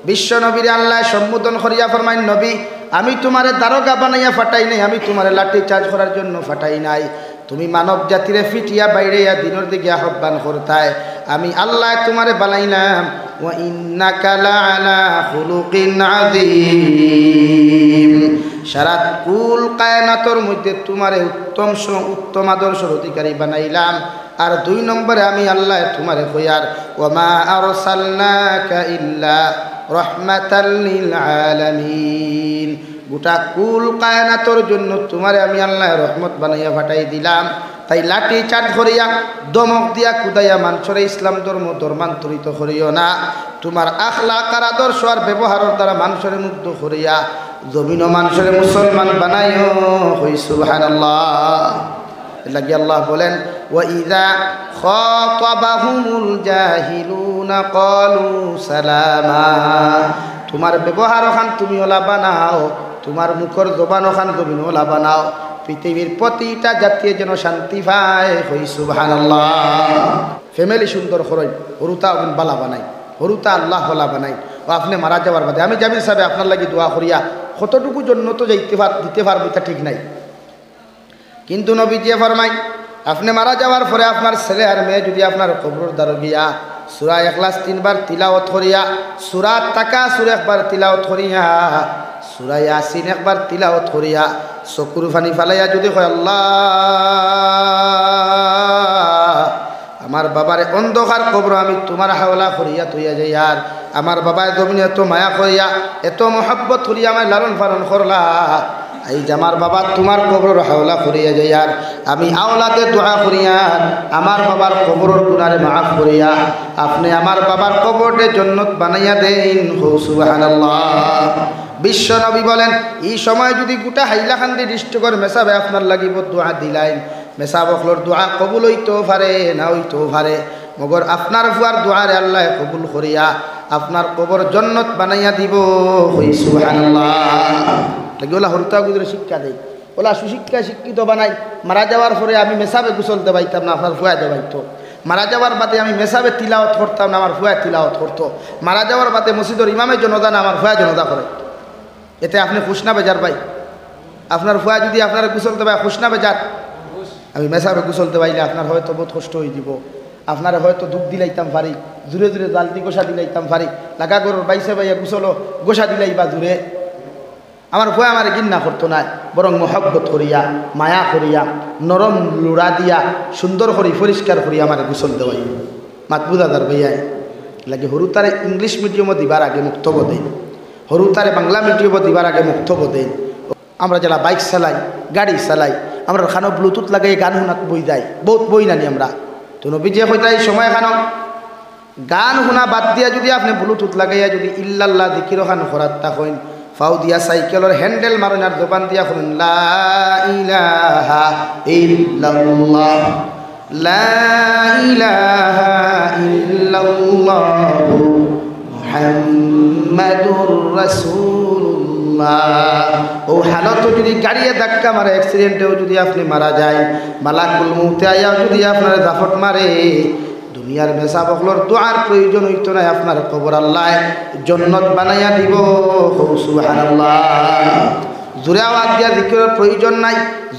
বিশ্ব নবীরে আল্লাহ সম্বোধন করিয়া ফরমাইন, নবী আমি তোমারে দারোগা বানাইয়া ফাটাই নাই, আমি তোমারে লাঠি চার্জ করার জন্য ফাটাই নাই, তুমি মানব জাতিরে ফিটিয়া বাইরেয়া দিনের দিকে আহ্বান করতায়, আমি আল্লাহ তোমারে বানাইলাম। ওয়া ইন্নাকা লাআলা খুলুকিন আযীম, সারা কুল কায়নাতের মধ্যে তোমারে উত্তম আদর্শের অধিকারী বানাইলাম। আর 2 নম্বরে আমি আল্লাহ তোমারে কইয়ার, ওয়া মা আরসালনাকা ইল্লা রাহমাতাল লিল আলামিন, গোটা কুল কায়নাতের জন্য তোমারে আমি আল্লাহ রহমত বানাইয়া ফাটাই দিলাম। তাই লাঠি চাট করিয়া দমক দিয়া কুদাইয়া মানুষের ইসলাম ধর্মান্তরিত করিও না, তোমার আখলাক আর আদর্শ আর ব্যবহারের দ্বারা মানুষের মুগ্ধ করিয়া জমিন ও মানুষের মুসলমান বানাইও। হই সুবহানাল্লাহ। লাগি আল্লাহ বলেন, ওয়া ইযা খাতাবাহুমুল জাহিলুনা ক্বালু সালামা, তোমার ব্যবহার ওখান তুমি ওলা বানাও, তোমার মুখর জবান ওখান জমিন ওলা বানাও, পৃথিবীর প্রতিটা জাতীয় যেন শান্তি পায়। হই সুবহানাল্লাহ। ফ্যামিলি সুন্দর করই, হরুতা বালা বানাই, হরুতা আল্লাহ বালা বানাই। ও আপনি মারা যাওয়ার বাদে আমি জামিল সাহেব আপনার লাগি দোয়া করিয়া কতটুকু জন্য তো দিতে পারবো এটা ঠিক নাই, কিন্তু নবীজি ফরমাই আপনি মারা যাওয়ার পরে আপনার ছেলে আর মেয়ে যদি আপনার কবরের দ্বারে গিয়া সূরা ইখলাস 3 বার তিলাওয়াত করিয়া, সূরা তাকাসুর 1 বার তিলাওয়াত করিয়া, সূরা ইয়াসিন 1 বার তিলাওয়াত করিয়া চকুর পানি ফালাইয়া যদি কয়, আল্লাহ আমার বাবার অন্ধকার কবর আমি তোমার হাওলা করিয়া তৈয়া যাই, আর আমার বাবার জমিনে এত মায়া করিয়া এত মহব্বত করিয়া আমার লালন পালন করলা, এই যে আমার বাবা তোমার কবরের হাওলা করিয়া যাই, আর আমি আওলাদে দোয়া করিয়া আমার বাবার কবরের গুনারে মাফ করিয়া আপনি আমার বাবার কবরকে জান্নাত বানাইয়া দেন। সুবহানাল্লাহ। বিশ্ব নবী বলেন, এই সময় যদি গোটা হাইলাকান্দি ডিস্ট্রিক্টর মেসাবে আপনার লাগিব দোয়া দিলাইন, মেসাবকলর দোয়া কবুল হইতেও পারে না হইতেও পারে, মগর আপনার ফুয়ার দোয়ারে আল্লাহ কবুল করিয়া আপনার কবর জান্নাত বানাইয়া দিব। হই সুবহানাল্লাহ। ওলা হরতা গুজরে শিক্ষা দেয়, ওলা সুশিক্ষা শিক্ষিত বানাই। মারা যাওয়ার পরে আমি মেসাবে গুসল দেবাইতাম না, আপনার ফুয়া দেবাইতো। মারা যাওয়ার বাদে আমি মেসাবে তিলাওয়াত করতাম না, আমার ফুয়া তিলাওয়াত করতো। মারা যাওয়ার বাদে মসজিদের ইমামে জনদা না, আমার ফুয়া জনদা করে। এতে আপনি খুশ না বেজার ভাই? আপনার ফুয়া যদি আপনার গুসল দেবাই খুশ না বেজার? আমি মেসাবে গুসল দেবাইলে আপনার হয়তো বহুত কষ্ট হয়ে দিব, আপনার হয়তো দুধ দিলাইতাম পারি, জুড়ে জুড়ে জালদি গোসা দিলাইতাম পারি, লাগা গরুর বাইসে বাইয়া গুসলো গোসা দিলাই বা জুড়ে। আমার ভয় আমার ঘৃণা করতো না, বরং মহব্বত করিয়া মায়া করিয়া নরম লুড়া দিয়া সুন্দর করি পরিষ্কার করিয়া আমার গোসল দেওয়াই। মাতবুদাদার ভাইয়াই লাগে হরুতারে ইংলিশ মিডিয়ামও দিবার আগে মুক্তব্য দেন, হরুতারে বাংলা মিডিয়ামও দিবার আগে মুক্তব্য দেন। আমরা যারা বাইক চালাই গাড়ি চালাই আমরা খানো ব্লুটুথ লাগাই গান শোনাত বই যায়, বহুত বই নানি আমরা তো নবীজি হইতা এই সময় খানো গান শোনা বাদ দিয়া যদি আপনি ব্লুটুথ লাগাইয়া যদি ইল্লাল্লাহ যিকির খান করাত থাকেন, ফাউ দিয়া সাইকেলের হ্যান্ডেল মারেন আর জবান দিয়া শুনেন লা ইলাহা ইল্লাল্লাহ লা ইলাহা ইল্লাল্লাহু মুহাম্মাদুর রাসূলুল্লাহ। ও হালত যদি গাড়িয়ে ধাক্কা মারে, অ্যাক্সিডেন্টেও যদি আপনি মারা যায়, মালাকুল মউতে আয়া যদি আপনার জাফট মারে, দুনিয়ার মেসাবকলর দোয়ার প্রয়োজন হইতো না, আপনার কবর আল্লাহ জান্নাত বানাইয়া দিব। সুবহানাল্লাহ। জোরে আওয়াজ দিয়া যিকিরের প্রয়োজন নাই,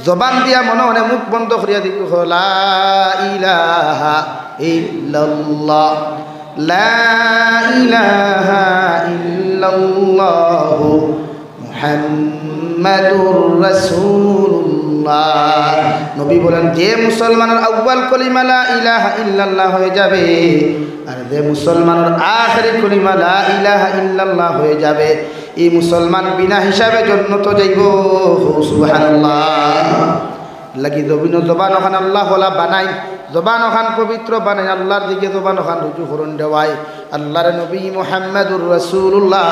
জবান দিয়া মনে মনে মুখ বন্ধ করিয়া দিক লা ইলাহা ইল্লাল্লাহ লা ইলাহা ইল্লাল্লাহু মুহাম্মাদুর রাসূলুল্লাহ। নবী বলেন যে মুসলমানের আউয়াল কলিমা লা ইলাহা ইল্লাল্লাহ হয়ে যাবে, আর যে মুসলমানের আখেরি কলিমা লা ইলাহা ইল্লাল্লাহ হয়ে যাবে, এই মুসলমান বিনা হিসাবে জান্নাত যাইব। সুবহানাল্লাহ। লাগি জবান ওখান আল্লাহ ওয়ালা বানাই, জবান ওখান পবিত্র বানাই, আল্লাহর দিকে জবান ওখান রুজু করুন দেওয়াই। আল্লাহর নবী মুহাম্মদুর রাসূলুল্লাহ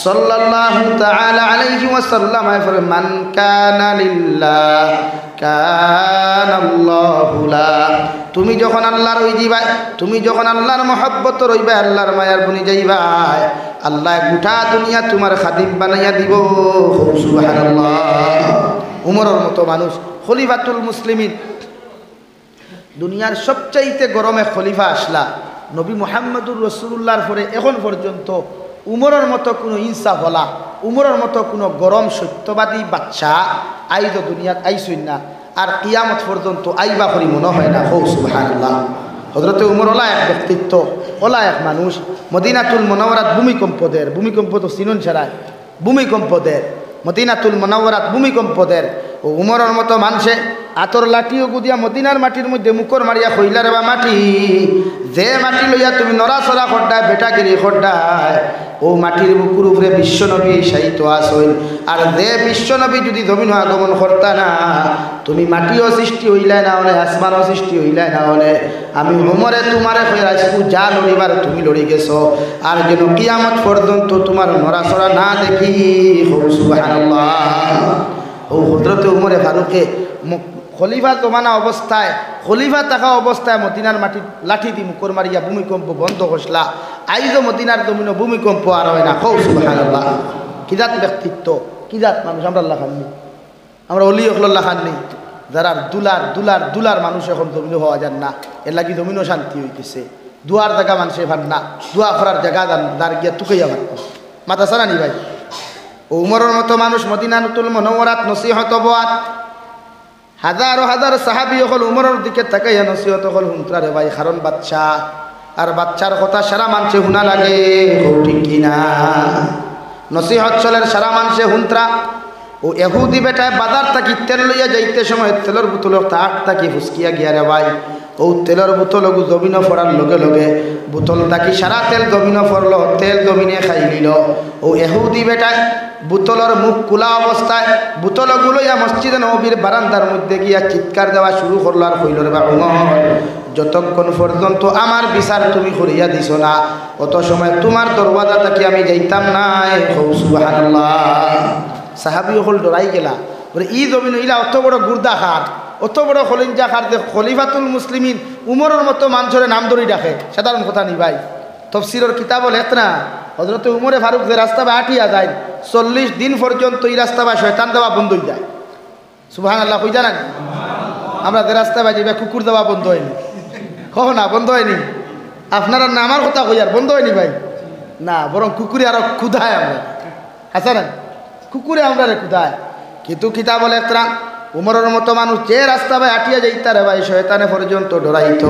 সাল্লাল্লাহু তাআলা আলাইহি ওয়াসাল্লাম বলেন মান কানা লিল্লাহ কানা আল্লাহু লা। তুমি যখন আল্লাহর হই যাইবা, তুমি যখন আল্লাহর মহব্বত রইবা, আল্লাহর মায়ার বনি যাইবা, আল্লাহ গোটা দুনিয়া তোমার খাদিম বানাইয়া দিব। সুবহানাল্লাহ। উমরের মতো মানুষ খলিফাতুল মুসলিমিন, দুনিয়ার সবচাইতে গরমে খলিফা আসলা নবী মুহাম্মদুর রাসূলুল্লাহর পরে এখন পর্যন্ত উমরের মতো কোনো ইনসাফ হলা, উমরের মতো কোনো গরম সত্যবাদী বাচ্চা আইজ দুনিয়াত আইসই না, আর কিয়ামত পর্যন্ত আইবা করি মনে হয় না। হৌ সুবহানাল্লাহ। হযরতে উমর ওলা এক ব্যক্তিত্ব, ওলা এক মানুষ। মদিনাতুল মুনাওয়ারাত ভূমিকম্প তো চিনুন ছাড়ায়, ভূমিকম্পদের মদিনাতুল মুনাওয়ারাত ভূমিকম্পদের। ও উমরের মতো মানুষে আতর লাঠিও গুদিয়া মদিনার মাটির মধ্যে মুখর মারিয়া কইলারে বা মাটি, যে মাটি লইয়া তুমি নড়াচড়া খড্ডায় বেটাগিরি খড্ডায়, ও মাটির বুকুর উপরে বিশ্বনবী সাহিত্য আসইল। আর যে বিশ্বনবী যদি জমিন আগমন করতা না, তুমি মাটিও সৃষ্টি হইলাই না হলে, আসমানও সৃষ্টি হইলাই না হলে, আমি উমরে তোমারে কইরাইছু যা লড়িবার তুমি লড়ি গেছো, আর যেন কিয়ামত পর্যন্ত তোমার নড়াচড়া না দেখি। সুবহানাল্লাহ। ও হযরতে উমরে ফারুকে খলিফা জমানা অবস্থায়, খলিফা থাকা অবস্থায় মদিনার মাটি লাঠি দি মুখর মারিয়া ভূমিকম্প বন্ধ করছিলা। আইজও মদিনার জমিন ভূমিকম্প আর হয় না। হৌ সুবহানাল্লাহ। কিজাত ব্যক্তিত্ব, কিজাত মানুষ। আমরা আল্লাহ খাননি, আমরা অলি অখল্লাহ খাননি, যারা দুলার মানুষ এখন জমিনও হওয়া যান না। এর লাগি জমিনও শান্তি হইতেছে। দুয়ার জায়গা মানুষে ভান না, দোয়া করার জায়গা দার গিয়া তুকাইয়া ভান মাথা সারা নি ভাই। ও উমরের মতো মানুষ মদিনাতুল মুনাওয়ারাত নসিহত বাত হাজারো হাজার সাহাবী হল উমরের দিকে তাকাইয়া নসিহত হল হুনত্রা রে ভাই, কারণ বাচ্চা, আর বাচ্চার কথা সারা মানুষে হুনা লাগে। ঠিক কিনা? নসিহত চলের সারা মানুষে হুনত্রা। ও এহুদি বেটায় বাজার থাকি তেল লইয়া যাইতে সময় তেলের বোতল তাট থাকি ফুসকিয়া গিয়া রে ভাই। ও তেলের বোতল জমিন ফরার লগে লগে বোতল থাকি সারা তেল জমিন ফরল, তেল জমিনে খাই নিল। ও এহুদি বেটায় বোতলের মুখ খোলা অবস্থায় বোতলগুলো মসজিদে নববীর বারান্দার মধ্যে গিয়া চিৎকার দেওয়া শুরু করলো আর কইল রে বাবা, যতক্ষণ পর্যন্ত আমার বিচার তুমি করিয়া দিছ না, অত সময় তোমার দরওয়াজা থেকে আমি যাইতাম না। সুবহানাল্লাহ। সাহাবী হল ডরাই গেলা, বলে ই জমিন ইলা অত বড় গুর্দা খাট, অত বড় খলিঞ্জা খাট, যে খলিফাতুল মুসলিমিন উমরের মতো মানুষের নাম ধরি ডাকে, সাধারণ কথা নি ভাই। তফসিরের কিতাব লেখ না, হযরতে উমরে ফারুক যে রাস্তা বা আটিয়া যায় 40 দিন পর্যন্ত এই রাস্তা বা শয়তান দেওয়া বন্ধ হয়ে যায়। সুবহানাল্লাহ। কই জানেন? আমরা যে রাস্তা বাজি বা কুকুর দেওয়া বন্ধ হয়নি, কহ না বন্ধ হয়নি। আপনারা না আমার কথা কই আর বন্ধ হয়নি ভাই না, বরং কুকুরে আরো ক্ষুধায় আমরা, আছে না? কুকুরে আমরা রে ক্ষুধায়। কিন্তু কিতাব লেখ না, উমরের মতো মানুষ যে রাস্তা ভাই আটিয়া যাইতারে ভাই শয়তানে পর্যন্ত ডরাইত।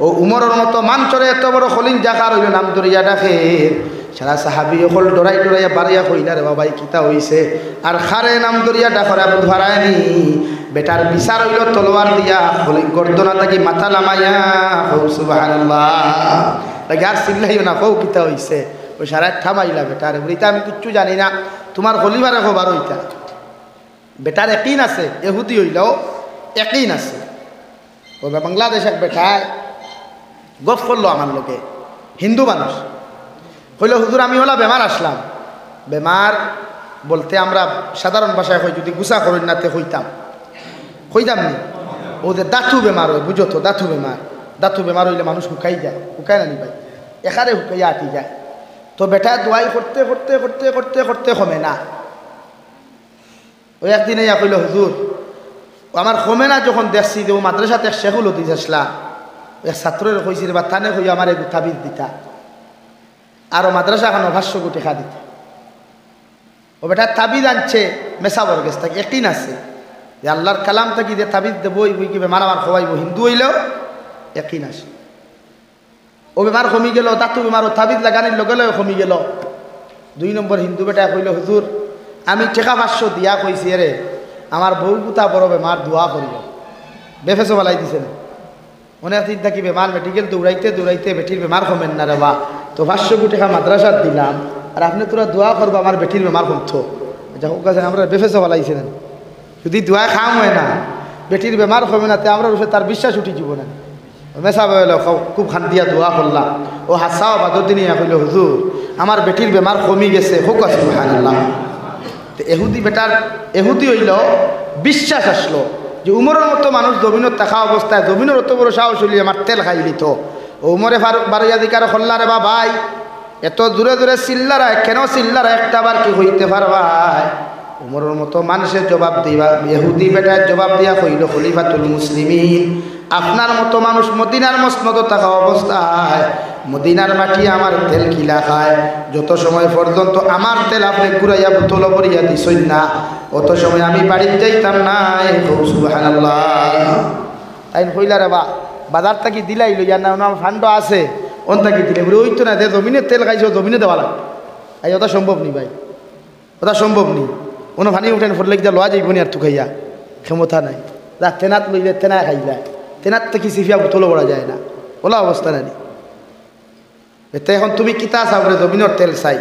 ও উমরের মতো মানুষরে এত বড় খলিন জাকার হইল নাম ধরিয়া ডাকে। সারা সাহাবী হল ডরাইয়া বাড়িয়া কইলা রে বাবা কিতা হইছে, আর খারে নাম ধরিয়া ডাকরা ধরায়নি। বেটার বিচার হইল তলোয়ার দিয়া গর্দনা থাকি মাথা লামাইয়া। সুবহানাল্লাহ। তাকে আর চিল্লাইও না, কৌ কিতা হইছে। ওই সারা থামাইলা বেটারে, বলিতা আমি কিচ্ছু জানি না, তোমার খলিফারে খবর হইতা। বেটার একইন আছে, এহুদি হইলেও একইন আছে। ও বাংলাদেশ এক বেটায় গপ করলো আমার লোকে, হিন্দু মানুষ। কইল হুজুর আমি হলা বেমার আসলাম। বেমার বলতে আমরা সাধারণ ভাষায় হই, যদি গুছা করেন নাতে হইতাম নি। ও যে দাঁতু বেমার হয়, বুঝো তো, দাঁতু বেমার হইলে মানুষ হুকাই যায়, হুকায় না নি ভাই, এখানে হুকাইয়া আটি যায়। তো বেটা দোয়াই করতে করতে করতে করতে করতে কমে না। ওই একদিনে ইয়া কইল হুজুর আমার কমে না, যখন দেখছি যে ও মাদ্রাসাতে শেখুল হতে আসলা, এক ছাত্রের কইছিল বা থানে কই আমার এগু তাবিজ দিতা, আর মাদ্রাসা এখন ভাষ্য কোটি খা দিতা। ও বেটা তাবিজ আনছে মেসাবর গেছ থাকে, একদিন আছে যে আল্লাহর কালাম থাকি যে তাবিজ দেবই বই কি বেমার আমার খোয়াইব, হিন্দু হইলেও একদিন আসে। ও বেমার কমি গেল, দাঁতু বেমার, ও তাবিজ লাগানির লগে লগে কমি গেল। 2 নম্বর হিন্দু বেটা কইল হুজুর আমি টেকা 500 দিয়া কইছি রে আমার বউ পুতা বড় বেমার দোয়া করিল, বেফেসো বালাই দিছে না। অনেক দিন থাকি বেমার, মেডিকেল দৌড়াইতে দৌড়াইতে বেটির বেমার কমেন না রে বা, তো 500 টাকা মাদ্রাসাত দিলাম, আর আপনি তোরা দোয়া করবো আমার বেটির বেমার কমতো। যাই হোক আমরা বেফেসো বালাইছে না, যদি দোয়া খাম হয় না বেটির বেমার কমে না, আমরা রুফে তার বিশ্বাস উঠি যাব না। মেসা বলে খুব খান দিয়া দোয়া করলাম। ও হাসাও বাদর দিনই কইল হুজুর আমার বেটির বেমার কমি গেছে, হোক সুবহানাল্লাহ। এহুদি বেটার এহুদি হইল বিশ্বাস আসলো যে উমরের মতো মানুষ জমিনত থাকা অবস্থায় জমিনের অত বড় সাহস হইলি আমার তেল খাই দিত। উমরে ফারুক বারোয়াদিকার হল্লারে বা ভাই এত দূরে দূরে চিল্লারা কেন চিল্লারা একটা বার কি হইতে পারবাই? উমরের মতো মানুষের জবাব দিবা, ইহুদি বেটার জবাব দিয়া কইল খলিফাতুল মুসলিমিন আপনার মতো মানুষ মদিনার মসনদ থাকা অবস্থায় মদিনার মাটি আমার তেল কিলা খায়, যত সময় পর্যন্ত আমার তেল আপনি ঘুরাইয়া বোতল ভরিয়া দিছেন না, অত সময় আমি বাড়িতে যাইতাম না। সুবহানাল্লাহ। তাই কইলা রে বা বাজার থাকি দিলাই লইয়া না, আমার ফান্ড আছে অন থাকি দিলে বলে ওই তো না, যে জমিনের তেল খাইছে জমিনে দেওয়া লাগে। এই ওটা সম্ভব নি ভাই, ওটা সম্ভব নি। কোনো ভানি উঠেন ফটলে গিয়ে লওয়া যাইব নি আর খাইয়া ক্ষমতা নাই। যা তেনাত লইলে তেনা খাই যায়, তেনার থেকে সিফিয়া বোতলও বলা যায় না, ওলা অবস্থা নাই। এতে এখন তুমি কিতা চাবরে জমিনের তেল চাই।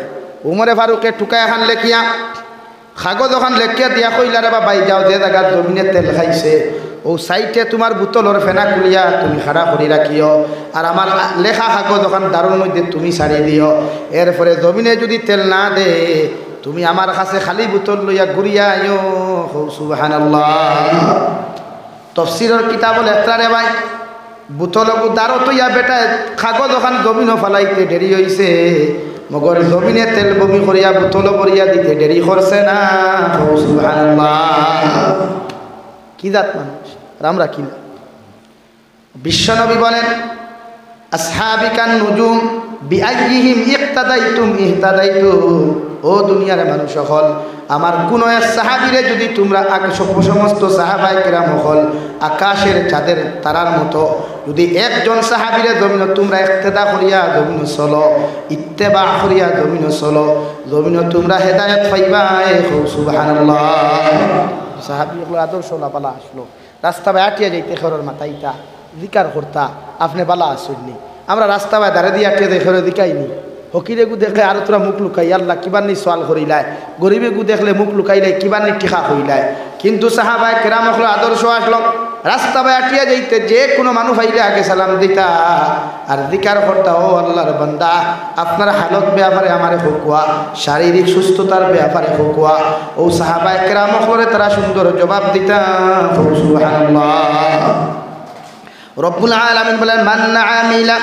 উমরে ফারুকে টুকা এখন লেখিয়া কাগজ এখন লেখিয়া দিয়া কইলা রে বা বাই যাও, যে জায়গার জমিনের তেল খাইছে ও সাইটে তোমার বোতলর ফেনা খুলিয়া তুমি খাড়া করে রাখিও, আর আমার লেখা কাগজ ওখান দারুর মধ্যে তুমি ছাড়ি দিও। এরপরে জমিনে যদি তেল না দে, তুমি আমার কাছে খালি বোতল লইয়া ঘুরিয়া আইও। সুবহানাল্লাহ। তফসিরের কিতাব লেখা রে ভাই, বোতল দারো তৈয়া বেটা কাগজ ওখান জমিনও ফালাইতে দেরি হয়েছে, মগর জমিনে তেল বমি করিয়া বোতল করিয়া দিতে দেরি করছে না। সুবহানাল্লাহ। কি জাত মানুষ আর আমরা কি না। বিশ্বনবী বলেন আসহাবিকান নুজুম বিআইহিম ইক্তাদাইতুম ইহতাদাইতুম। ও দুনিয়ার মানুষ হল, আমার কোন এক সাহাবীরে যদি তোমরা সমস্ত সাহাবায়ে কেরাম হল আকাশের চাঁদের তারার মতো যদি একজন সাহাবীরে জমিন তোমরা ইক্তেদা করিয়া জমিন চলো, ইত্তেবা করিয়া জমিন চলো, জমিন তোমরা হেদায়েত পাইবা। সুবহানাল্লাহ। সাহাবীগুলো আদর্শ লাপালা আসলো, রাস্তা বাই আটিয়া যাইতে খেরোর মাথাইটা জিকার করতা, আপনি বালা আসুননি। আমরা রাস্তা বাই দাঁড়ে দিয়ে আটিয়া দেয় খেরো দিকাইনি। হকিরে গু দেখলে আর তোরা মুখ লুকাই আল্লাহ কিবার নি সোয়াল করিলায়, গরিবে গু দেখলে মুখ লুকাইলাই কিবার নি টিকা করিলায়। কিন্তু সাহাবায়ে কেরাম হলো আদর্শ আসলো, রাস্তা বাই আটিয়া যাইতে যে কোনো মানুষ আইলে আগে সালাম দিতা আর জিকার করতা, ও আল্লাহর বান্দা আপনার হালত ব্যাপারে আমারে হুকুয়া, শারীরিক সুস্থতার ব্যাপারে হুকুয়া। ও সাহাবায়ে কেরাম হলে তারা সুন্দর জবাব দিতা। সুবহানাল্লাহ। রব্বুল আলামিন বলেন মান আমিলা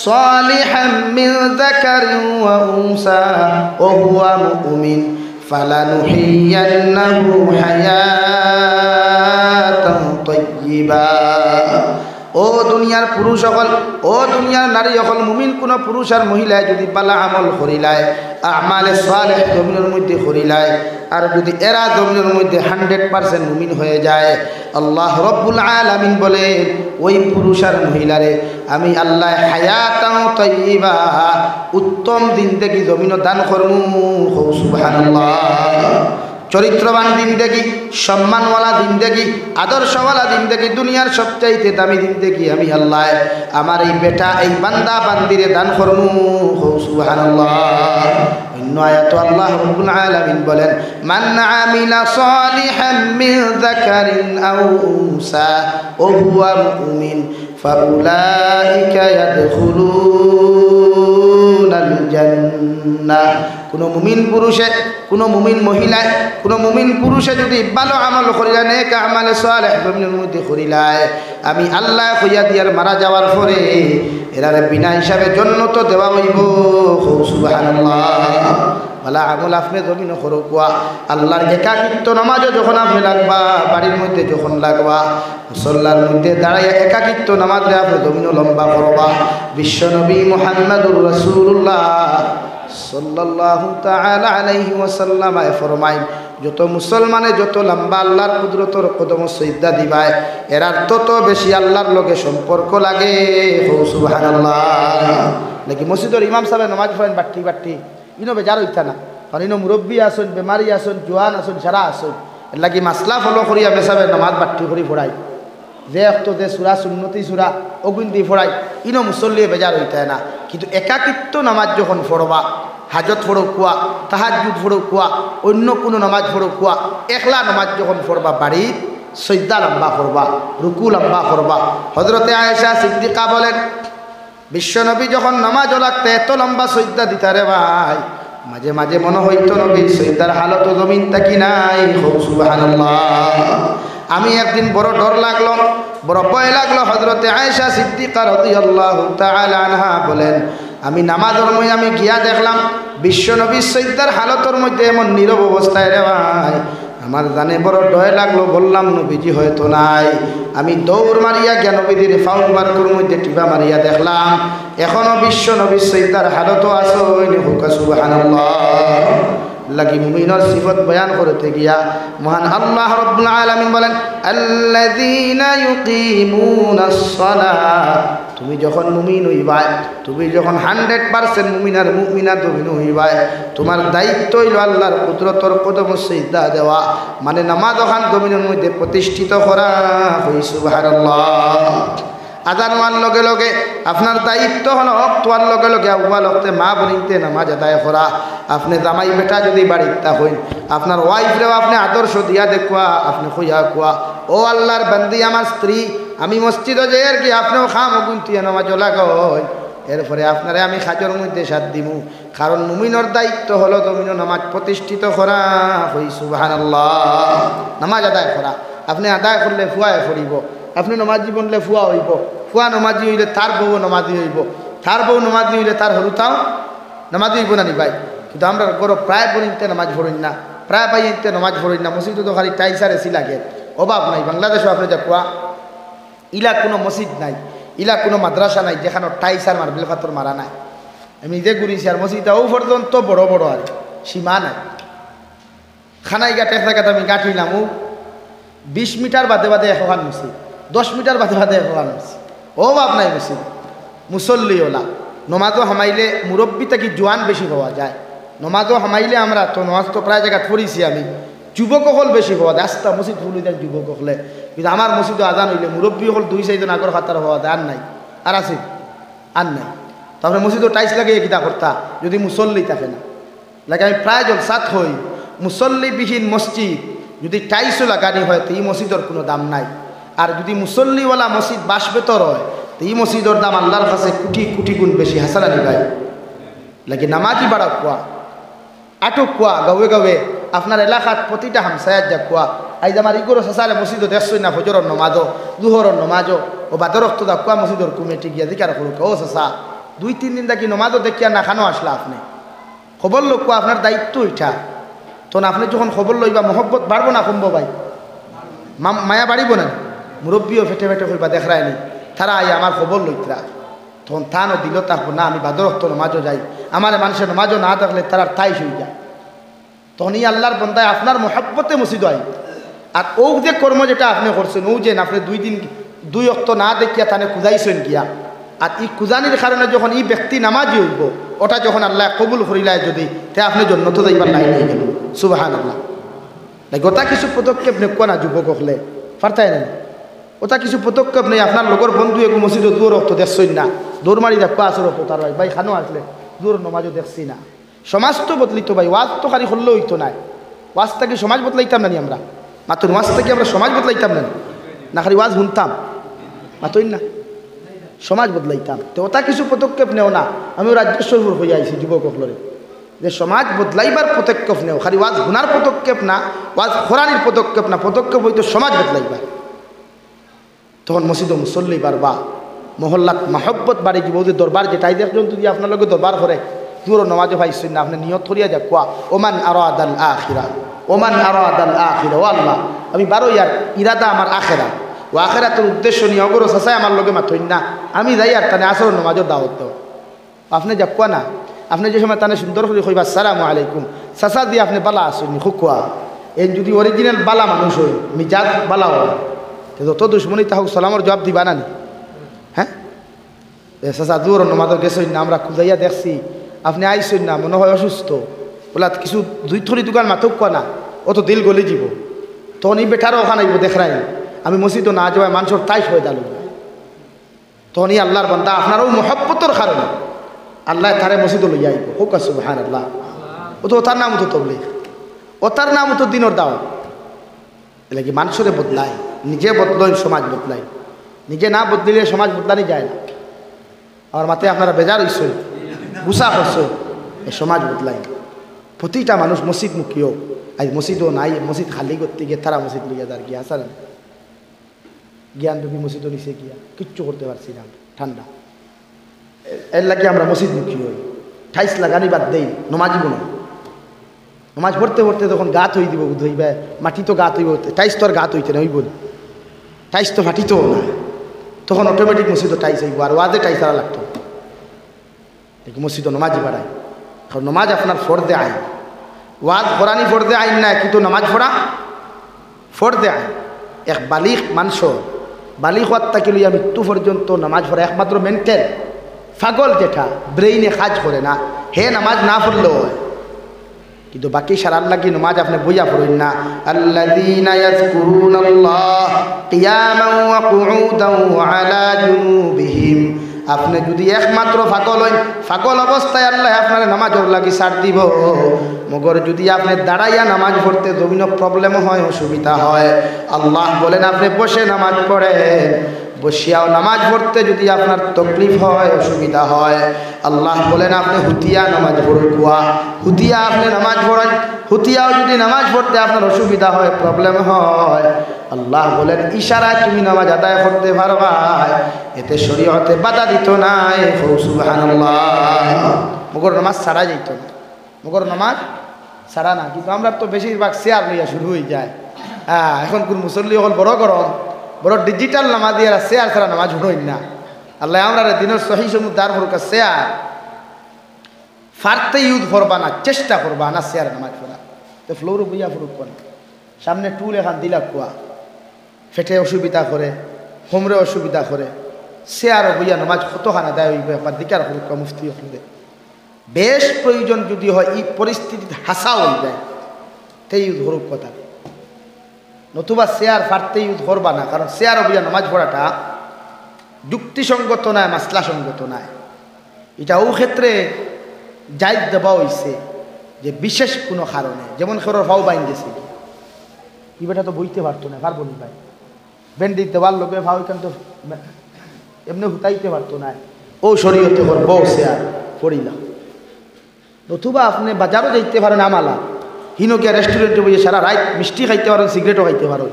সালিহাম মিন যাকারিন ওয়া উনসা ওয়া হুয়া মুমিন ফালানুহিয়ান্নাহু হায়াতান তাইয়্যিবা। ও দুনিয়ার পুরুষ সকল, ও দুনিয়ার নারী সকল, মুমিন কোন পুরুষ আর মহিলায় যদি বালা আমল করিলায়, আমালে সালেহ জমিনের মধ্যে করিলায়, আর যদি এরা জমিনের মধ্যে 100% মুমিন হয়ে যায়, আল্লাহ রব্বুল আলামিন বলে ওই পুরুষ আর মহিলারে আমি আল্লাহ হায়াতান তাইয়্যিবা উত্তম জিন্দেগি জমিন দান করমু। সুবহানাল্লাহ। চরিত্রবান জিন্দেগি, সম্মানওয়ালা জিন্দেগি, আদর্শওয়ালা জিন্দেগি, দুনিয়ার সবচাইতে দামি জিন্দেগি আমি আল্লাহ আমার এই বেটা এই বান্দা বান্দিরে দান করমু। সুবহানাল্লাহ। অন্য আয়াত আল্লাহ রাব্বুল আলামিন বলেন মান আমিলা সালিহাম মিন যাকারিন আও উনসা ওয়া হুয়া মুমিন ফাউলাইকা ইয়াদখুলুনাল জান্নাহ। কোনো মুমিন পুরুষে, কোনো মুমিন মহিলায়, কোনো মুমিন পুরুষে যদি ভালো আমল করিলা, নেক আমালে সালেহ জমিনের মধ্যে করিলায়, আমি আল্লাহ কইয়া দিয়ার মারা যাওয়ার পরে এরারে বিনা হিসাবে জান্নাত দেওয়া হইব। সুবহানাল্লাহ। ভালো আমল আপনি জমিন করো কোয়া, আল্লাহর একাকিত্ব নামাজও যখন আপনি লাগবা, বাড়ির মধ্যে যখন লাগবা, মুসল্লার মধ্যে দাঁড়াইয়া একাকিত্ব নামাজ রে আপনি জমিনও লম্বা করবা। বিশ্বনবী মুহাম্মদুর রাসূলুল্লাহ সাল্লাল্লাহু তাআলা আলাইহি ওয়াসাল্লাম ফরমায় যত মুসলমানে যত লম্বা আল্লাহর কুদরতর কদম সিজদা দিবায়, এরার তত বেশি আল্লাহর লগে সম্পর্ক লাগে। সুবহানাল্লাহ। নাকি মসজিদের ইমাম সাহেব নামাজ পড়েন বাট্টি বাট্টি, ইনো বেজার হইতা না, কারণ ইনো মুরব্বী আসুন, বেমারি আসুন, জোয়ান আসুন, সারা আসুন, এর লাগি মাসলা ফলো করিয়া বেসাবে নামাজ বাট্টি করি পড়াই, যে অক্ত যে সুরা সুন্নতি সুরা অগুন দিয়ে পড়াই, ইনো মুসল্লিয়ে বেজার হইতে না। কিন্তু একাকিত্ব নামাজ যখন পড়বা, হাজত পড়ো কুয়া, তাহাজ্জুদ পড়ো কুয়া, অন্য কোনো নামাজ পড়ো কুয়া, একলা নামাজ যখন পড়বা বাড়ির সজদা লম্বা করবা, রুকু লম্বা করবা। হযরতে আয়েশা সিদ্দিকা বলেন বিশ্বনবী যখন নামাজও লাগতে এত লম্বা সজদা দিতা রে ভাই, মাঝে মাঝে মনে হইতো নবীর সজদার হালত জমিন তাকি নাই। সুবহানাল্লাহ। আমি একদিন বড় ডর লাগলো, বড় ভয় লাগলো। হযরতে আয়েশা সিদ্দিকা রাদিয়াল্লাহু তাআলা আনহা বলেন আমি নামাজের মধ্যে আমি গিয়া দেখলাম বিশ্বনবীর সজদার হালতের মধ্যে এমন নীরব অবস্থায় রে ভাই, আমার জানে বড় ডয় লাগলো, বললাম নবীজি হয়তো নাই। আমি দৌড় মারিয়া গিয়া নবীদের ফাউল মার্কের মধ্যে টিপা মারিয়া দেখলাম এখনো বিশ্ব নবী সৈদার হালতও আছে। সুবহানাল্লাহ। লাগি মুমিনের সিফত বয়ান করতে গিয়া মহান আল্লাহ রাব্বুল আলামিন বলেন আল্লাযীনা ইউকিমুনাস সালাত। তুমি যখন মুমিন হইবা, তুমি যখন 100% মুমিন আর মুমিনা তুমি হইবা, তোমার দায়িত্ব হইল আল্লাহর কুদরতর কদম সিজদা দেওয়া, মানে নামাজ ওখান জমিনের মধ্যে প্রতিষ্ঠিত করা। সুবহানাল্লাহ। আজান হওয়ার লগে লগে আপনার দায়িত্ব হলো তোয়ার লগে লগে আউ্বাল হতে মা বনিতে নামাজ আদায় করা। আপনি জামাই বেটা যদি বাড়িতে হইন, আপনার ওয়াইফরেও আপনি আদর্শ দিয়া দেখুয়া, আপনি খুঁয়া কুয়া ও আল্লাহর বান্দি আমার স্ত্রী, আমি মসজিদে যাই আর কি আপনিও খাম গুনতিয়ে নামাজ লাগাই, এরপরে আপনারে আমি খাজর মধ্যে সাথ দিমু। কারণ মুমিনের দায়িত্ব হলো জমিন নামাজ প্রতিষ্ঠিত করা। হই সুবহানাল্লাহ। নামাজ আদায় করা, আপনি আদায় করলে ফুয়ায় পড়িব, আপনি নমাজি বনলে ফুয়া হইব, ফুয়া নমাজি হইলে তার বউ নমাজি হইব, তার বউ নমাজি হইলে তার হরুতাও নমাজি হইব না নি ভাই। কিন্তু আমরা গরো প্রায় বনিতে নামাজ পড়িন না, প্রায় বাইতে নামাজ পড়িন না। মসজিদে তো খালি টাইসার এসি লাগে, অভাব নাই। বাংলাদেশও আপনি যা কুয়া ইলা কোনো মসজিদ নাই, ইলা কোনো মাদ্রাসা নাই যেখানে টাইসার মার্বেল পাথর মারা নাই। আমি নিজে ঘুরিছি আর মসজিদটা ও পর্যন্ত বড় বড় আর সীমা নাই। খানাই গাঁটে থাকাতে আমি গাঁঠিলাম ও 20 মিটার বাদে বাদে এখন মসজিদ, 10 মিটার বাদে বাদে এখন মসজিদ, ও বাপ নাই মসজিদ। মুসল্লি ওলা নমাজও হামাইলে মুরব্বী থেকে জোয়ান বেশি হওয়া যায়। নমাজও হামাইলে আমরা তো নমাজ তো প্রায় জায়গায় পড়িছি আমি, যুবক হল বেশি হওয়া যায়। আস্তা মসজিদ ফুল যায় যুবক হলে, কিন্তু আমার মসজিদে আজান হইলে মুরব্বী হল 2-4 আগর খাতার হওয়া যায়, আর নাই, আর আছে আর নাই। তারপরে মসজিদও টাইস লাগিয়ে কিতা করতা যদি মুসল্লি থাকে না লাগে। আমি প্রায় জলসাত হই মুসল্লিবিহীন মসজিদ যদি টাইসও লাগানি হয় তো এই মসজিদের কোনো দাম নাই। আর যদি মুসল্লিওয়ালা মসজিদ বাসবেতর হয় তো এই মসজিদের দাম আল্লাহর কাছে কোটি কোটি গুণ বেশি। হাসারানি ভাই লাগে নামাজি বাড়া কোয়া আটক কোয়া গাঁৱে গাঁৱে আপনার এলাকাত প্রতিটা হামসায়াত যা কোয়া আইজ আমার ইগোর সাসারে মসজিদও দেখছই না ফজরের নমাজও দুহরের নমাজও ও বাদর রক্ত দা কোয়া মসজিদের কমিটি গিয়া দিকার করুক ও সাসা 2-3 দিন দেখি নমাজও দেখিয়া না খানো আসলা আপনি খবর লোক কোয়া আপনার দায়িত্ব এটা। তখন আপনি যখন খবর লইবা মহব্বত বাড়বো না কমবো ভাই, মায়া বাড়িব না। মুরব্বীও ফেটে ফেটে হইবা দেখরায়নি তারা আই আমার খবর লইতরা, তখন থানও দিল থাকবো না আমি বাদর রক্ত নমাজও যাই, আমার মানুষের নমাজও না থাকলে তারা তাই হয়ে যায়। তখন এই আল্লাহর বন্দায় আপনার মহব্বতে মসজিদ আই। আর ও যে কর্ম যেটা আপনি করছেন ও যে আপনি 2 দিন 2 ওয়াক্ত না দেখিয়া তানে খুঁজাইছেন গিয়া, আর এই খুঁজানির কারণে যখন এই ব্যক্তি নামাজি হইব ওটা যখন আল্লাহ কবুল করিলায় যদি তে আপনি জন্নত যাইবার নাই হয়ে গেল। সুবহানাল্লাহ। গোটা কিছু পদক্ষেপ নেব না যুবক হলে পারতাই না, ওটা কিছু পদক্ষেপ নেই। আপনার লগর বন্ধু এগো মসজিদে দূর রক্ত দেখছই না, দৌড় মারি দেখো আসর তার ভাই খানো আসলে দূর নমাজও দেখছি না। সমাজ তো বদলিত ভাই, ওয়াজ তো খালি হলেও হইতো নাই। ওয়াজ থেকে সমাজ বদলাইতাম না আমরা, মাত্র ওয়াজ থেকে আমরা সমাজ বদলাইতাম না খালি ওয়াজ শুনতাম মাতই না, সমাজ বদলাইতাম। তো ওটা কিছু পদক্ষেপ নেও না। আমিও রাজ্যেশ্বর হয়ে আইছি যুবক হলরে যে সমাজ বদলাইবার পদক্ষেপ নেও, খালি ওয়াজ গুনার পদক্ষেপ না, ওয়াজ খোরানির পদক্ষেপ না, পদক্ষেপ হইতো সমাজ বদলাইবার। তখন মসজিদে মুসল্লি বাড়বা, মহল্লাত মাহব্বত বাড়ি যাব। যে দরবার যেটাই দেখবেন যদি আপনার লগে দরবার করে দূর নমাজে ভাইছেন না আপনি নিয়ত করিয়া যা কোয়া ওমান আরাদাল আখিরা, ওমান আরাদাল আখিরা, ও আল্লাহ আমি বারো ইয়ার ইরাদা আমার আখেরা, ও আখেরাতের উদ্দেশ্য নিয়ে অগর চাচাই আমার লগে মাথইন না, আমি যাই আর তানে আসর নমাজের দাওয়াত দাও। আপনি যা কোয়া না, আপনি যে সময় তানে সুন্দর করে কইবা আসসালামু আলাইকুম চাচা দিয়ে আপনি বালা আসেননি খুব কোয়া। এই যদি অরিজিনাল বালা মানুষ হই মিজাজ বালা হয় যত দুশ্মনী তাহলে সালামর জবাব দিবা না। হ্যাঁ চাচা দূর নমাজের গেছই না, আমরা খুঁজাইয়া দেখছি আপনি আইসই না, মনে হয় অসুস্থ বলা কিছু 2-3 দোকান মাথক কোয়া না, অত দিল গলে যাব। তখন এই বেটারও ওখানে আইব দেখরাই আমি মসজিদও না যাওয়ায় মানুষের তাইস হয়ে দাঁড়ো। তখন এই আল্লাহর বান্দা আপনারও মহব্বতর কারণে আল্লাহ তারে মসজিদও লইয়া আইব। হোক সুবহানাল্লাহ। ও তো ওটার নাম তো তবলিগ, ওটার নাম তো দিনের দাওয়াত। এলে কি মানুষরে বদলায়, নিজে বদলাই সমাজ বদলায়, নিজে না বদলিলে সমাজ বদলানি যায় না। আমার মাথায় আপনারা বেজার হইছেন গুসা করছে এই সমাজ বদলাই। প্রতিটা মানুষ মসজিদ মুখীও আজ মসজিদও নাই, মসজিদ খালি করতে গিয়ে তারা মসজিদ লইয়া যার গিয়া আসা জ্ঞান রবি মসজিদও নিচে গিয়া কিচ্ছু করতে পারছি না, ঠান্ডা এর লাগে আমরা মসজিদ মুখী হই। ঠাইস লাগানি বাদ দেই নমাজি বনো নমাজ পড়তে পড়তে তখন গা তৈ দিব ধইবে মাটি তো গা তৈব টাইস তো আর গা তৈতে না ওই বল টাইস তো ফাটিতো না তখন অটোমেটিক মসজিদ টাইস আইব আর ওয়াজে টাইস আরা লাগতো মসজিদ নমাজ বাড়ায় কারণ নমাজ আপনার ফর্দে আইন ওয়াজ ফরানি ফর্দে আইন না কিন্তু নমাজ পড়া ফর্দে আইন এক বালিক মাংস বালিক হওয়ার তাকে লইয়া মৃত্যু পর্যন্ত নামাজ পড়া একমাত্র মেন্টাল পাগল যেটা ব্রেইনে কাজ করে না হে নামাজ না পড়লেও হয় কিন্তু বাকি সারার লাগি নামাজ আপনি বইয়া পড়েন না আল্লাযীনা ইয়াযকুরুনাল্লাহ কিয়ামান ওয়া কুউদান ওয়া আলা জুনুবিহিম আপনি যদি একমাত্র পাগল হন পাগল অবস্থায় আল্লাহ আপনার নামাজের লাগি ছাড় দিব মগর যদি আপনি দাঁড়াইয়া নামাজ পড়তে জমিন প্রবলেম হয় অসুবিধা হয় আল্লাহ বলেন আপনি বসে নামাজ পড়েন বসিয়াও নামাজ পড়তে যদি আপনার তকলিফ হয় অসুবিধা হয় আল্লাহ বলেন আপনি হুতিয়া নামাজ পড়ুয়া হুতিয়া আপনি নামাজ পড়েন হুতিয়াও যদি নামাজ পড়তে আপনার অসুবিধা হয় প্রবলেম হয় আল্লাহ বলেন ইশারায় তুমি নামাজ আদায় করতে পারবা এতে শরীয়তে বাধা দিত নাই সুবহানাল্লাহ মগর নামাজ ছাড়া যেত না মগর নামাজ ছাড়া না কিন্তু আমরা তো বেশিরভাগ শেয়ার লইয়া শুরু হয়ে যায় এখন কোন মুসল্লি হল বড় গরম বড় ডিজিটাল নামাজ দিয়ে শেয়ার ছাড়া নামাজ উঠোই না আল্লাহ আমরা দিনের সহি সমুদ্র ভরকা শেয়ার ফারতে ইউজ করবা না চেষ্টা করবা না শেয়ার নামাজ পড়া তো ফ্লোর বইয়া ফুরুক কোন সামনে টুল এখান দিলা কুয়া ফেটে অসুবিধা করে হোমরে অসুবিধা করে শেয়ার বইয়া নামাজ কতখানা দেয় ওই ব্যাপার দিকার ফুরুক মুফতি হলে বেশ প্রয়োজন যদি হয় এই পরিস্থিতিতে হাসা হয়ে যায় তাই ইউজ হরুক কথা নতুবা শেয়ার ফারতে ইউজ করবা না কারণ শেয়ার বইয়া নামাজ পড়াটা যুক্তিসঙ্গত নয় মাসলাসঙ্গত নয় এটা ও ক্ষেত্রে জায়জ দেওয়া হয়েছে যে বিশেষ কোনো কারণে যেমন খরর ফাও বাইন গেছে কি বেটা তো বইতে পারতো না পারবো নি ভাই বেন্ডি দেওয়ার লোকে ফাও এখান তো এমনি হুতাইতে পারতো না ও শরীয়তে কর বউ শেয়ার পড়িলাম নতুবা আপনি বাজারও যাইতে পারেন আমালা হিনোকিয়া রেস্টুরেন্টে বইয়ে সারা রাত মিষ্টি খাইতে পারেন সিগারেটও খাইতে পারেন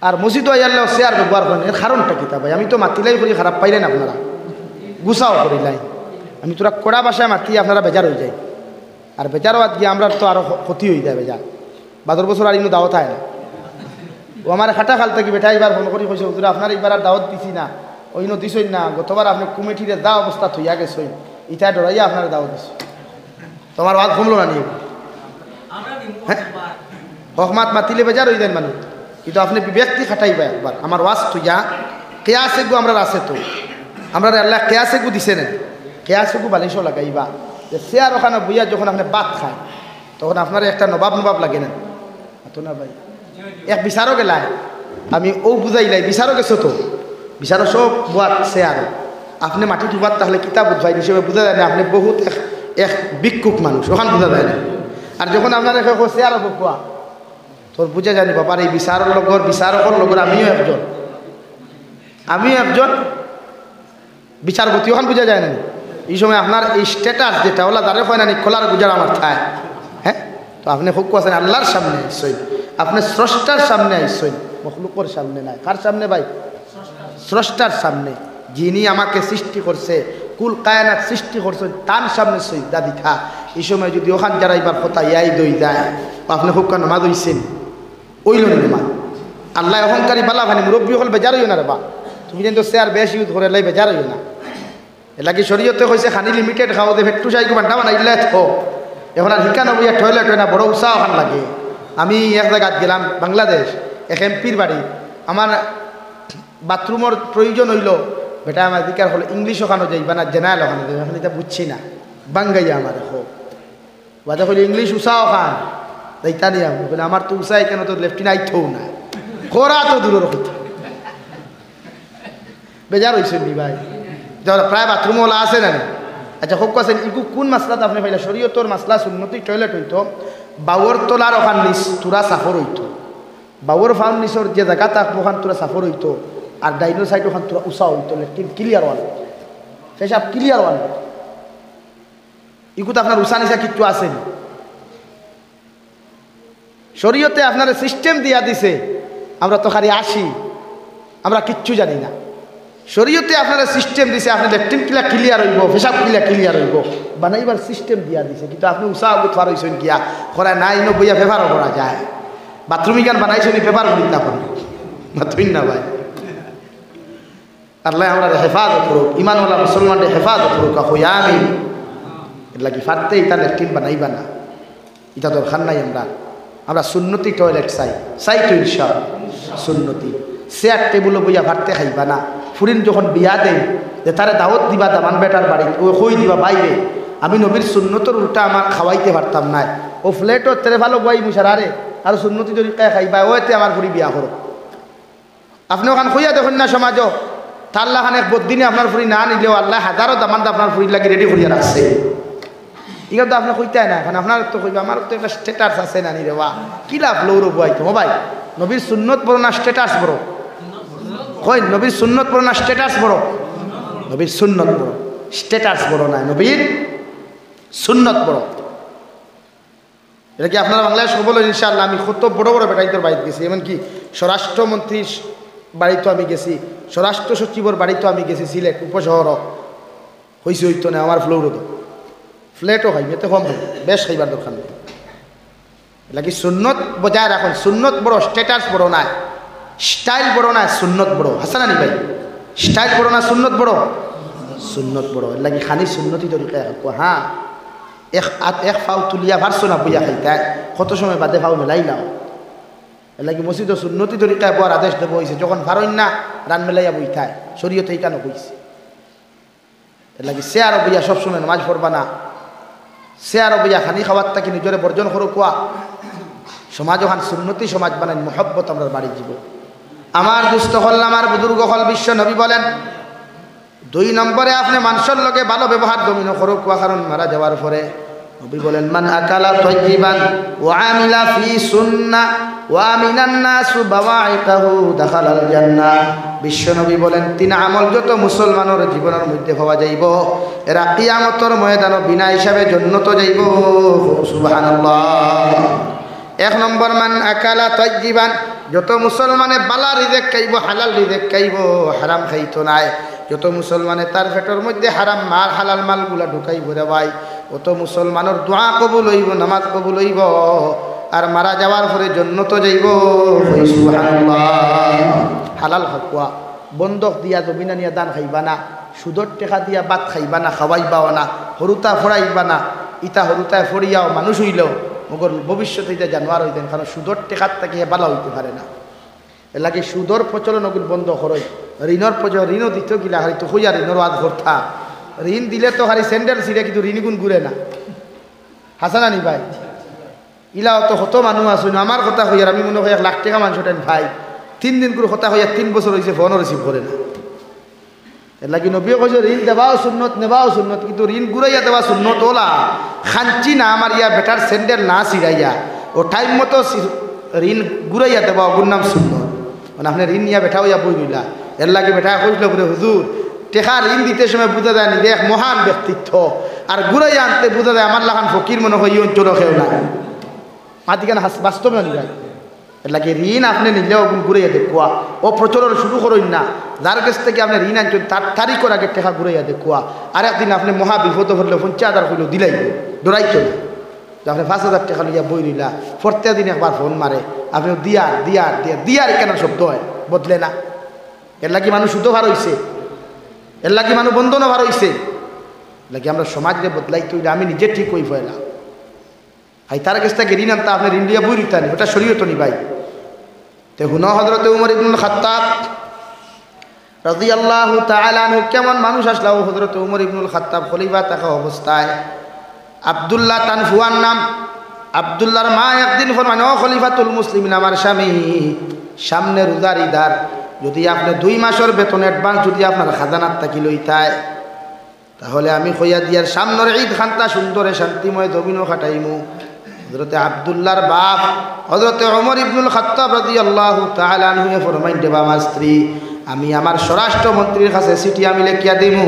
আর মসজিদ আল্লাহ শেয়ার ব্যবহার করেন এর কারণটা কি তা ভাই আমি তো মাতিলাই করি খারাপ পাইলেন আপনারা গুছাও করিলাই আমি তোরা কড়া বাসায় মাতি আপনারা বেজার হয়ে যায় আর বেজারও আজ গিয়ে আমরা তো আরও ক্ষতি হয়ে যায় বেজার বাদর বছর আর ইনো দাওয়াত হয় না ও আমার খাটা খাল থাকি বেটা এবার ফোন করি কইছে হুজুর আপনার এইবার আর দাওয়াত দিছি না ওই নো দিছই না গতবার আপনি কমিটিরে দা অবস্থা থইয়া গেছই ইটা ডরাইয়া আপনার দাওয়াত দিছ তোমার বাদ কমলো না নিয়ে হ্যাঁ হকমাত মাতিলে বেজার হয়ে যায় মানুষ কিন্তু আপনি ব্যক্তি খাটাইবা একবার আমার ওয়াজ থইয়া কেয়াসে গু আমরা আছে তো আমরা আল্লাহ কেয়াসে গু দিছে না কেয়াসে গু বালিশও লাগাইবা যে শেয়ার ওখানে বইয়া যখন আপনি ভাত খায় তখন আপনার একটা নবাব নবাব লাগে না তো না ভাই এক বিচারও গেলায় আমি ও বুঝাইলাই বিচারও গেছো তো বিচারও সব বুয়াত শেয়ার আপনি মাটি ডুবার তাহলে কিতাব বুঝাই হিসেবে বোঝা যায় না আপনি বহুত এক ভিক্ষুক মানুষ ওখান বোঝা যায় না আর যখন আপনার শেয়ার হবো কোয়া তোর বুঝা জানি বাবার এই বিচারকর লগর আমিও একজন বিচারপতি ওখান বুঝা যায় না এই সময় আপনার এই স্ট্যাটাস যেটা ওলা দাঁড়ে হয় না খোলার গুজার আমার থায় হ্যাঁ তো আপনি খুব আছেন আল্লাহর সামনে আইসই আপনি স্রষ্টার সামনে আইসই মখলুকর সামনে নাই কার সামনে ভাই স্রষ্টার সামনে যিনি আমাকে সৃষ্টি করছে কুল কায়নাত সৃষ্টি করছে তার সামনে সইদা দিথা এই সময় যদি ওখান যারা এবার কথা ইয়াই দই যায় আপনি খুব নামাজ হইছেন ওইল নামাজ আল্লাহ অহংকারী বালা ভানি মুরব্বী হল বেজার হইও না রে বা তুমি কিন্তু শেয়ার বেশ ইউজ করে লাই বেজার হইও না এলাকি শরীয়তে কইছে খানি লিমিটেড খাওয়া দে ভেট্টু চাই বান্টা বানাইলে থো এখন আর শিকানো বইয়া টয়লেট হয় না বড় উৎসাহ ওখান লাগে আমি এক জায়গায় গেলাম বাংলাদেশ এক এমপির বাড়ি আমার বাথরুমের প্রয়োজন হইল বেটা আমার দিকার হলো ইংলিশ ওখানে যাইবা না জেনারেল ওখানে যাইবা এখন এটা বুঝছি না বাঙ্গাইয়া আমার হোক বাজা হইলে ইংলিশ উষা ওখান যাইতা নিয়ে বলে আমার তো উষাই কেন তোর লেফটিন আইথও না খোরা তো দূরের কথা বেজার হয়েছেন নি ভাই যারা প্রায় বাথরুমওয়ালা আছে না আচ্ছা হোক আছেন ইগু কোন মাসলাত আপনি পাইলে শরীয়তর মাসলা সুন্নতি টয়লেট হইতো বাউর তোলার ওখান নিচ তুরা সাফর হইতো বাউর ফাউন নিচর যে জায়গা তাক ওখান তুরা সাফর হইতো আর ডাইনো সাইড ওখান তুরা উষা হইতো লেট্রিন ক্লিয়ার ওয়াল সেসব ক্লিয়ার ওয়াল ইগুতো আপনার উষা নিশা কিচ্ছু আসেনি শরীয়তে আপনার সিস্টেম দিয়া দিছে আমরা তো খালি আসি আমরা কিচ্ছু জানি না শরীয়তে আপনারা সিস্টেম দিছে, আপনি ল্যাট্রিন কিলা ক্লিয়ার হইব, পেশাব কিলা ক্লিয়ার হইব, বানাইবার সিস্টেম দিয়া দিছে। কিন্তু আপনি উৎসাহত ফার হইছেন গিয়া করা নাই ন বইয়া পেপারও করা যায়। বাথরুমি গান বানাইছেন পেপার করি তা করি বাথরুম না ভাই। আল্লাহ আমরা হেফাজত করুক, ইমানওয়ালা মুসলমানদের হেফাজত করুক। হইয়া আমি এর লাগি ফারতে এটা ল্যাট্রিন বানাইবা না, এটা দরকার নাই। আমরা সুন্নতি টয়লেট চাই তো ইনশাআল্লাহ সুন্নতি। চেয়ার টেবুলও বইয়া ভারতে খাইবা না। ফুরিন যখন বিয়া দেয় যে তারে দাওয়াত দিবা দামান বেটার বাড়ি, ও কই দিবা বাইরে। আমি নবীর সুন্নতর উল্টা আমার খাওয়াইতে পারতাম না। ও ফ্লেটও তেরে ভালো বই মুসারে আর সুন্নতি যদি খাইবা ওতে আমার ফুরি বিয়া করো। আপনি ওখান খুঁইয়া দেখুন না সমাজও তাল্লা খান এক বদিনে আপনার ফুরি না নিলেও আল্লাহ হাজারো দামান আপনার ফুরি লাগে রেডি করিয়া রাখছে। ইগা তো আপনি কইতে না, এখন আপনার তো কইবা আমার তো একটা স্ট্যাটাস আছে না নি রে বা কি লাভ লৌর বইতো ভাই। নবীর সুন্নত বড় না স্ট্যাটাস বড়? কই নবীর সুন্নত বড় না স্ট্যাটাস বড়? নবীর সুন্নত বড়, স্ট্যাটাস বড় না, নবীর সুন্নত বড়। এটা কি আপনারা বাংলাদেশ বলেন ইনশাআল্লাহ। আমি কত বড় বড় বেটাইতর বাড়িতে গেছি, এমনকি স্বরাষ্ট্রমন্ত্রীর বাড়িতেও আমি গেছি, স্বরাষ্ট্র সচিবর বাড়িতেও আমি গেছি, সিলেট উপশহর হয়েছে হইতো না আমার ফ্লোরও তো ফ্ল্যাটও খাই, এতে কম খাই, বেশ খাইবার দরকার নেই। লাগি সুন্নত বজায় রাখুন। সুন্নত বড়, স্ট্যাটাস বড় না, স্টাইল বড় না, সুন্নত বড়। হাসানানি ভাই, স্টাইল বড় না সুন্নত বড়? সুন্নত বড়। লাগি খানি সুন্নতি তরিকা রাখবো। হ্যাঁ এক ফাও তুলিয়া পারছো না বইয়া খাইতে, কত সময় বাদে ফাও মেলাই নাও। লাগি মসজিদ সুন্নতি তরিকায় বর আদেশ দেবো হয়েছে, যখন পারইন না রান মেলাইয়া বইথায়, শরীয়তে কেন বইছে। লাগি সে আরো বইয়া সবসময় নামাজ পড়বা না, সে আরো বইয়া খানি খাবার তাকে নিজরে বর্জন করো কোয়া। সমাজ ওখান সুন্নতি সমাজ বানান, মহব্বত আমরা বাড়ি যাব। আমার দুস্থ হল আমার বুজুর্গ হল বিশ্ব নবী বলেন 2 নম্বরে আপনি মানুষের লগে ভালো ব্যবহার দমিন করো কোয়া, কারণ মারা যাওয়ার পরে নবী বলেন মান আকালা তাইয়িবান ওয়া আমিলা ফি সুন্নাহ ওয়া আমিনান নাসু বাওয়াইকাহু দাখালাল জান্নাহ। বিশ্ব নবী বলেন 3 আমল যত মুসলমানের জীবনের মধ্যে পাওয়া যাইব এরা কিয়ামতের ময়দানে বিনা হিসাবে জান্নাত যাইব। সুবহানাল্লাহ। 1 নম্বর মান আকালা তাইয়িবান, যত মুসলমানে বালা রিজিক খাইব, হালাল রিজিক খাইব, হারাম খাইতো নাই। যত মুসলমানে তার পেটের মধ্যে হারাম মাল হালাল মালগুলা ঢুকাইব রে ভাই, অত মুসলমানের দোয়া কবুল হইব, নামাজ কবুল হইব, আর মারা যাওয়ার পরে জান্নাত যাইব। সুবহানাল্লাহ। হালাল খাওয়া, বন্ধক দিয়া জমিনা নিয়া দান খাইবা না, সুদর টেকা দিয়া ভাত খাইবা না, খাওয়াইবাও না, হরুতা ফড়াইবা না। ইটা হরুতায় ফড়িয়াও মানুষ হইলেও মগর ভবিষ্যতে এটা জানোয়ার হইতেন, কারণ সুদর টেকার থেকে বালা হইতে পারে না। এর লাগে সুদর প্রচলন ওগুলো বন্ধ করই। ঋণর প্রচলন, ঋণও দিত গিলা হারি তো হইয়া ঋণর আজ ভর্তা। ঋণ দিলে তো হারি স্যান্ডেল ছিঁড়ে, কিন্তু ঋণ গুণ ঘুরে না। হাসানানি ভাই, ইলা অত হত মানুষ আসুন। আমার কথা হইয়ার আমি মনে হয় 1 লাখ টাকা মানুষ ওঠেন ভাই, 3 দিন করে কথা হইয়া 3 বছর হয়েছে ফোনও রিসিভ করে না। এর লাগে নবী কইছে ঋণ দেওয়াও সুন্নত, নেওয়াও সুন্নত, কিন্তু ঋণ ঘুরাইয়া দেওয়া সুন্নত ওলা খাঞ্চি না আমার ইয়া বেটার স্যান্ডেল না ছিড়াইয়া ও টাইম মতো ঋণ ঘুরাইয়া দেওয়া ওগুর নাম সুন্নত। মানে আপনি ঋণ নিয়ে বেঠা হইয়া বই রইলা। এর লাগে বেটা কইছিল বলে হুজুর টেকা ঋণ দিতে সময় বুঝা যায় নি এক মহান ব্যক্তিত্ব, আর ঘুরাইয়া আনতে বুঝা যায় আমার লাগান ফকির মনে হয় এই অঞ্চল খেয়েও না মাতিকান বাস্তব না নিবাই। এর লাগে ঋণ আপনি নিলেও ঘুরাইয়া দেখুয়া, ও প্রচলন শুরু করুন না। যার কাছ থেকে আপনি ঋণ আনছেন তার তারিখের আগে টেকা ঘুরাইয়া দেখুয়া। আর একদিন আপনি মহা বিপদ হলে 50,000 হইলেও দিলাই ডরাইতো না। আপনি 5,000 টাকা লইয়া বই রইলা, প্রত্যেক দিন একবার ফোন মারে, আপনি দিয়ার দিয়ার দিয়ার দিয়ার কেন শব্দ হয় বদলে না। এর লাগি মানুষ শুধু ভার হইছে, এর লাগি মানুষ বন্ধনও ভার হইছে। লাগি আমরা সমাজে বদলাই তো আমি নিজে ঠিক হই ফেলা। ভাই তার কাছ থেকে ঋণ আনতা আপনি ঋণ দিয়া বই রইতেন, ওটা শরীয়ত নি ভাই। তে হুন হযরত উমর ইবনুল খাত্তাব রাদিয়াল্লাহু তাআলা আনহু কেমন মানুষ আসলাও। হযরত উমর ইবনুল খাত্তাব খলিফা থাকা অবস্থায় আব্দুল্লাহ তানফুয়ার নাম, আব্দুল্লাহর মা একদিন ফরমান ও খলিফাতুল মুসলিমিন, আমার স্বামী সামনে রোজার ইদার, যদি আপনি 2 মাসের বেতন অ্যাডভান্স যদি আপনার খাজানার থাকি লইতায়, তাহলে আমি কইয়া দিয়ার সামনের ঈদ খান্তা সুন্দরে শান্তিময় জমিনও খাটাইমু। হযরতে আব্দুল্লাহর বাপ হযরতে ওমর ইবনুল খাত্তাব রাদিয়াল্লাহু তাআলা আনহু ফরমাইন দেবা আমার স্ত্রী, আমি আমার স্বরাষ্ট্রমন্ত্রীর কাছে চিঠি আমি লিখিয়া দিমু,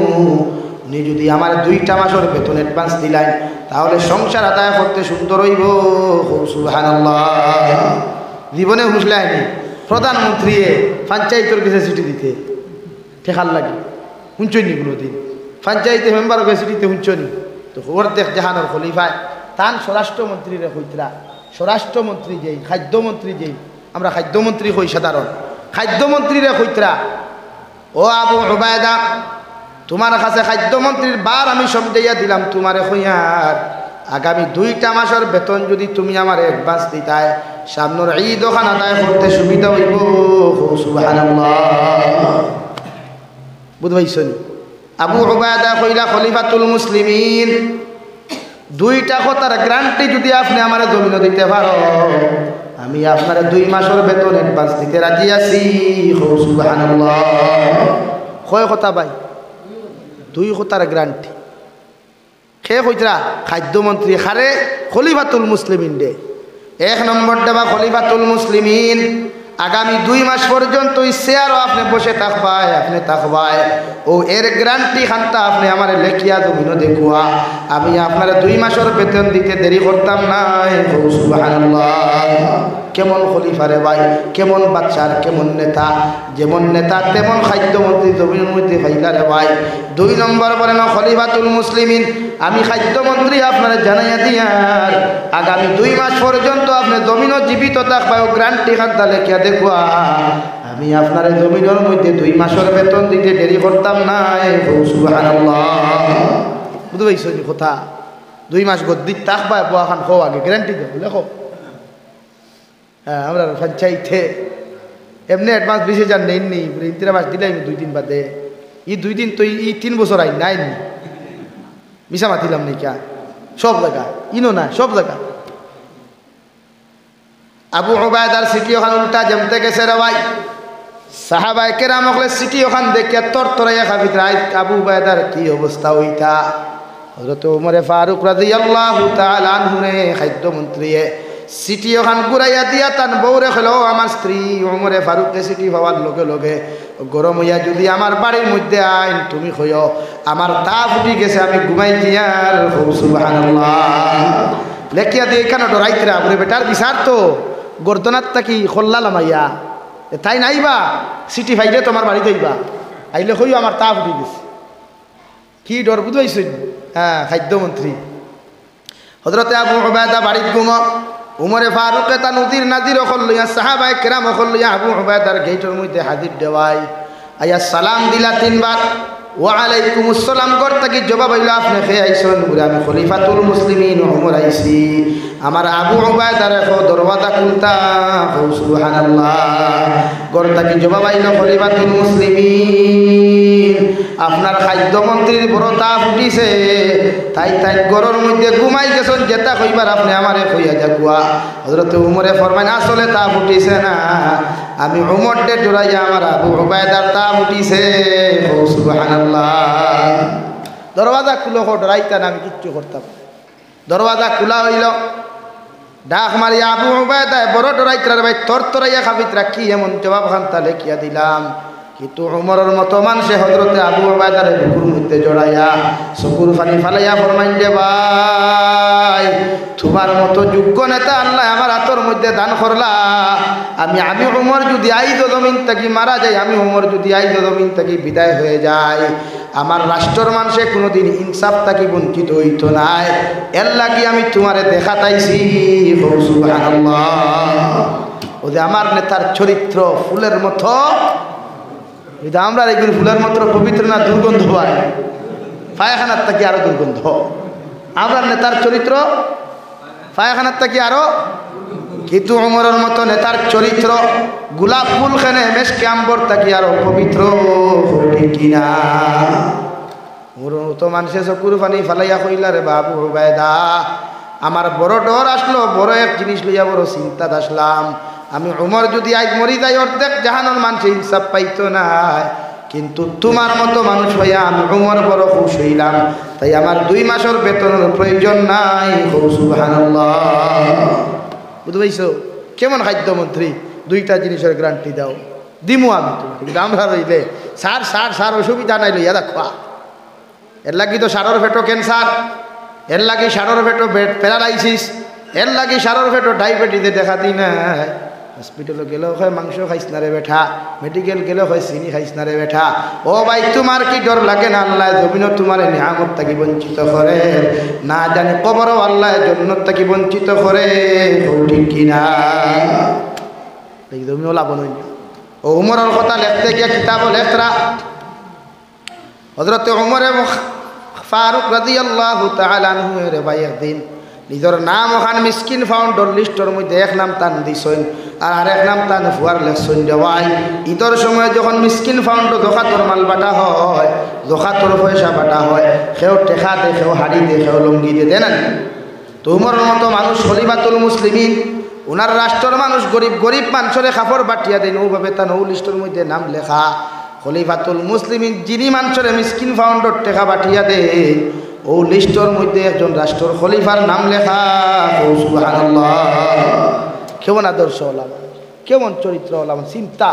উনি যদি আমার 2টা মাসের বেতন অ্যাডভান্স দিলেন তাহলে সংসার আদায় করতে সুন্দর হইব। সুবহানাল্লাহ। জীবনে হুঁসলায়নি প্রধানমন্ত্রী পঞ্চায়েতের কাছে চিঠি দিতে, ঠেকার লাগে শুনছনি কোনোদিন পঞ্চায়েতে মেম্বার গেছিটিতে শুনছনি তো অর্ধেক জাহানোর খলিফায় তান স্বরাষ্ট্রমন্ত্রীরে হইতরা স্বরাষ্ট্রমন্ত্রী যেই খাদ্যমন্ত্রী যেই আমরা খাদ্যমন্ত্রী হই সাধারণ খাদ্যমন্ত্রীরে হইতরা ও আবু উবায়দা তোমার কাছে খাদ্যমন্ত্রীর বার আমি সমঝাইয়া দিলাম তোমারে হইয়ার আগামী 2টা মাসের বেতন যদি তুমি আমার অ্যাডভান্স দিতাই সামনের ঈদ ওখান আদায় করতে সুবিধা হইব সুবহানাল্লাহ বুঝবাইছেন আবু উবায়দা কইলা খলিফাতুল মুসলিমিন 2টা কথার গ্যারান্টি যদি আপনি আমার জমিন দিতে পারো আমি আপনার 2 মাসের বেতন অ্যাডভান্স দিতে রাজি আছি সুবহানাল্লাহ কয় কথা ভাই 2 কথার গ্যারান্টি খে কইতরা খাদ্যমন্ত্রী খারে খলিফাতুল মুসলিমিন দে 1 নম্বর দেবা খলিফাতুল মুসলিমিন আগামী 2 মাস পর্যন্ত শেয়ারও আপনি বসে থাকবাই আপনি থাকবাই ও এর গ্যারান্টি খানটা আপনি আমার লেখিয়া জমিন দেখুয়া আমি আপনার 2 মাসের বেতন দিতে দেরি করতাম না সুবহানাল্লাহ কেমন খলিফা রে ভাই কেমন বাচ্চার কেমন নেতা যেমন নেতা তেমন খাদ্যমন্ত্রী জমিনের মধ্যে ফাইলা রে ভাই 2 নম্বর বলেন খলিফাতুল মুসলিমিন আমি খাদ্যমন্ত্রী আপনারা জানাইয়া দিয়ার আগামী 2 মাস পর্যন্ত আপনি জমিনও জীবিত থাকবাই ও গ্যারান্টি খানটা লেখিয়া দেখুয়া আমি আপনার জমিনের মধ্যে 2 মাসের বেতন দিতে দেরি করতাম না সুবহানাল্লাহ বুঝতে পারছো কথা 2 মাস গদ্দিত থাকবা বুয়া খান খো আগে গ্যারান্টি দেবো লেখো হ্যাঁ আমরা পঞ্চায়েতে এমনি অ্যাডভান্স 20,000 নেননি ইন্দিরা মাস দিলে 2 দিন বাদে 2 দিন তো 3 বছর আইন নাই মিশা মাতিলাম নি ক্যা সব জায়গা ইনো না সব জায়গা আবু উবায়দার সিটি ওখান উল্টা জমতে গেছে রে ভাই সাহাবায়ে কেরাম ওখানে সিটি ওখান দেখে তরতরাইয়া খাবিত রাই আবু উবায়দার কি অবস্থা হইতা হযরত ওমর ফারুক রাদিয়াল্লাহু তাআলা আনহু রে খাদ্যমন্ত্রী সিটি ওখান ঘুরাইয়া দিয়া তান বউরে হলো আমার স্ত্রী ওমরে ফারুককে সিটি হওয়ার লগে লগে গরম হইয়া যদি আমার বাড়ির মধ্যে আইন তুমি হইও আমার তা ফুটি গেছে আমি ঘুমাই দিয়ার সুবহানাল্লাহ লেখিয়া দিয়ে এখানে ডরাইতে রে বেটার বিচার তো গর্দনাত তাকি খোল্লা লামাইয়া তাই নাইবা সিটি ফাইলে তোমার বাড়িতে আইবা আইলে হইও আমার তা ফুটি গেছে কি ডর বুঝাইছেন হ্যাঁ খাদ্যমন্ত্রী হযরতে আবু উবায়দা বাড়িত ঘুমো উমরে ফারুকে তা নদীর নাদির অকল লইয়া সাহাবায়ে কেরাম অকল লইয়া আবু উবায়দার গেটের মধ্যে হাজির দেওয়াই আয়া সালাম দিলা 3 বার ওয়া আলাইকুমুস সালাম করতে কি জবাব হইল আপনি খেয়ে আইছেন বলে আমি খলিফাতুল মুসলিমিন উমর আইছি আমার আবু উবায়দার এখন দরওয়াজা খুলতা সুবহানাল্লাহ করতে কি জবাব হইল খলিফাতুল মুসলিমিন আপনার খাদ্যমন্ত্রীর বড় তাপ উঠিছে তাই তাই গরর মধ্যে ঘুমাই গেছেন যেটা কইবার আপনি আমারে কইয়া যাকুয়া হযরত উমরে ফরমান আসলে তাপ উঠিছে না আমি উমর ডে ডরাইয়া আমার আবু উবায়দার তাপ উঠিছে সুবহানাল্লাহ দরওয়াজা খুলো ডরাইতা না আমি কিচ্ছু করতাম দরওয়াজা খোলা হইল ডাক মারিয়া আবু উবায়দা বড় ডরাইতার ভাই তরতরাইয়া খাবিত রাখি এমন জবাব খান্তা লেখিয়া দিলাম কিন্তু উমরের মতো মানুষে হযরতে আবু উবায়দার বুকুর মধ্যে জড়াইয়া চকুর পানি ফালাইয়া ফরমাইন দে ভাই তোমার মতো যোগ্য নেতা আল্লাহ আমার হাতের মধ্যে দান করলা আমি উমর যদি আইজ জমিন থেকে মারা যাই আমি উমর যদি আইজ জমিন থেকে বিদায় হয়ে যায় আমার রাষ্ট্রের মানুষে কোনোদিন ইনসাফ থাকি বঞ্চিত হইত নাই এর লাগি আমি তোমারে দেখা তাইছি সুবহানাল্লাহ ও যে আমার নেতার চরিত্র ফুলের মতো এটা আমরা এগুলো ফুলের মতো পবিত্র না দুর্গন্ধ হয় পায়খানার থেকে আরো দুর্গন্ধ আমরা নেতার চরিত্র পায়খানার থেকে আরো কিন্তু উমরের মতো নেতার চরিত্র গোলাপ ফুল খানে মেশকে আম্বর থাকি আরো পবিত্র কিনা ওর তো মানুষে চকুর পানি ফালাইয়া কইলা রে বাবু উবায়দা আমার বড় ডর আসলো বড় এক জিনিস লইয়া বড় চিন্তা আসলাম আমি উমর যদি আজ মরি যাই অর্ধেক জাহানোর মানুষ ইনসাফ পাইতো না কিন্তু তোমার মতো মানুষ হইয়া আমি উমর বড় খুশ হইলাম তাই আমার 2 মাসের বেতনের প্রয়োজন নাই সুবহানাল্লাহ বুঝতে পাইছো কেমন খাদ্যমন্ত্রী 2টা জিনিসের গ্যারান্টি দাও দিমু আমি তুমি আমরা রইলে সার অসুবিধা নাই লইয়া দেখবা এর লাগি তো সারের পেটো ক্যান্সার এর লাগি সারের পেটো প্যারালাইসিস এর লাগি সারের পেটো ডায়াবেটিসে দেখা দিই না হসপিটালে গেলেও হয় মাংস খাইস না রে বেঠা, মেডিকেল গেলেও হয় চিনি খাইস না রে বেঠা। ও ভাই তোমার কি ডর লাগে না আল্লাহ জমিনও তোমার নিয়ামত থাকি বঞ্চিত করে, না জানি কবরও আল্লাহ জন্নত থাকি বঞ্চিত করে, ঠিক কিনা? জমিও লাভ নই। ও উমরের কথা লেখতে গিয়ে কিতাবও লেখরা হযরত উমর ফারুক রাদিয়াল্লাহু তাআলা আনহু রে ভাই একদিন নিজের নাম ওখান মিসকিন ফাউন্ডর লিস্টর মধ্যে এক নাম টান দিছেন আর আরেক নাম টান ফুয়ার লেখছেন যে ভাই ঈদের সময় যখন মিসকিন ফাউন্ড দোকাতর মাল বাটা হয়, দোকাতর পয়সা বাটা হয়, সেও টেকা দে, সেও হাড়ি দে, সেও লুঙ্গি দে, দেন। তো উমরের মতো মানুষ খলিফাতুল মুসলিমিন, ওনার রাষ্ট্রের মানুষ গরিব গরিব মানুষের কাপড় বাটিয়া দেন, ওভাবে তার নৌ লিস্টের মধ্যে নাম লেখা। খলিফাতুল মুসলিমিন যিনি মানুষের মিসকিন ফাউন্ডর টেকা বাটিয়া দে, ও লিস্টর মধ্যে একজন রাষ্ট্রের খলিফার নাম লেখা। সুবহানাল্লাহ! কেমন আদর্শ হলাম, কেমন চরিত্র হলাম, চিন্তা।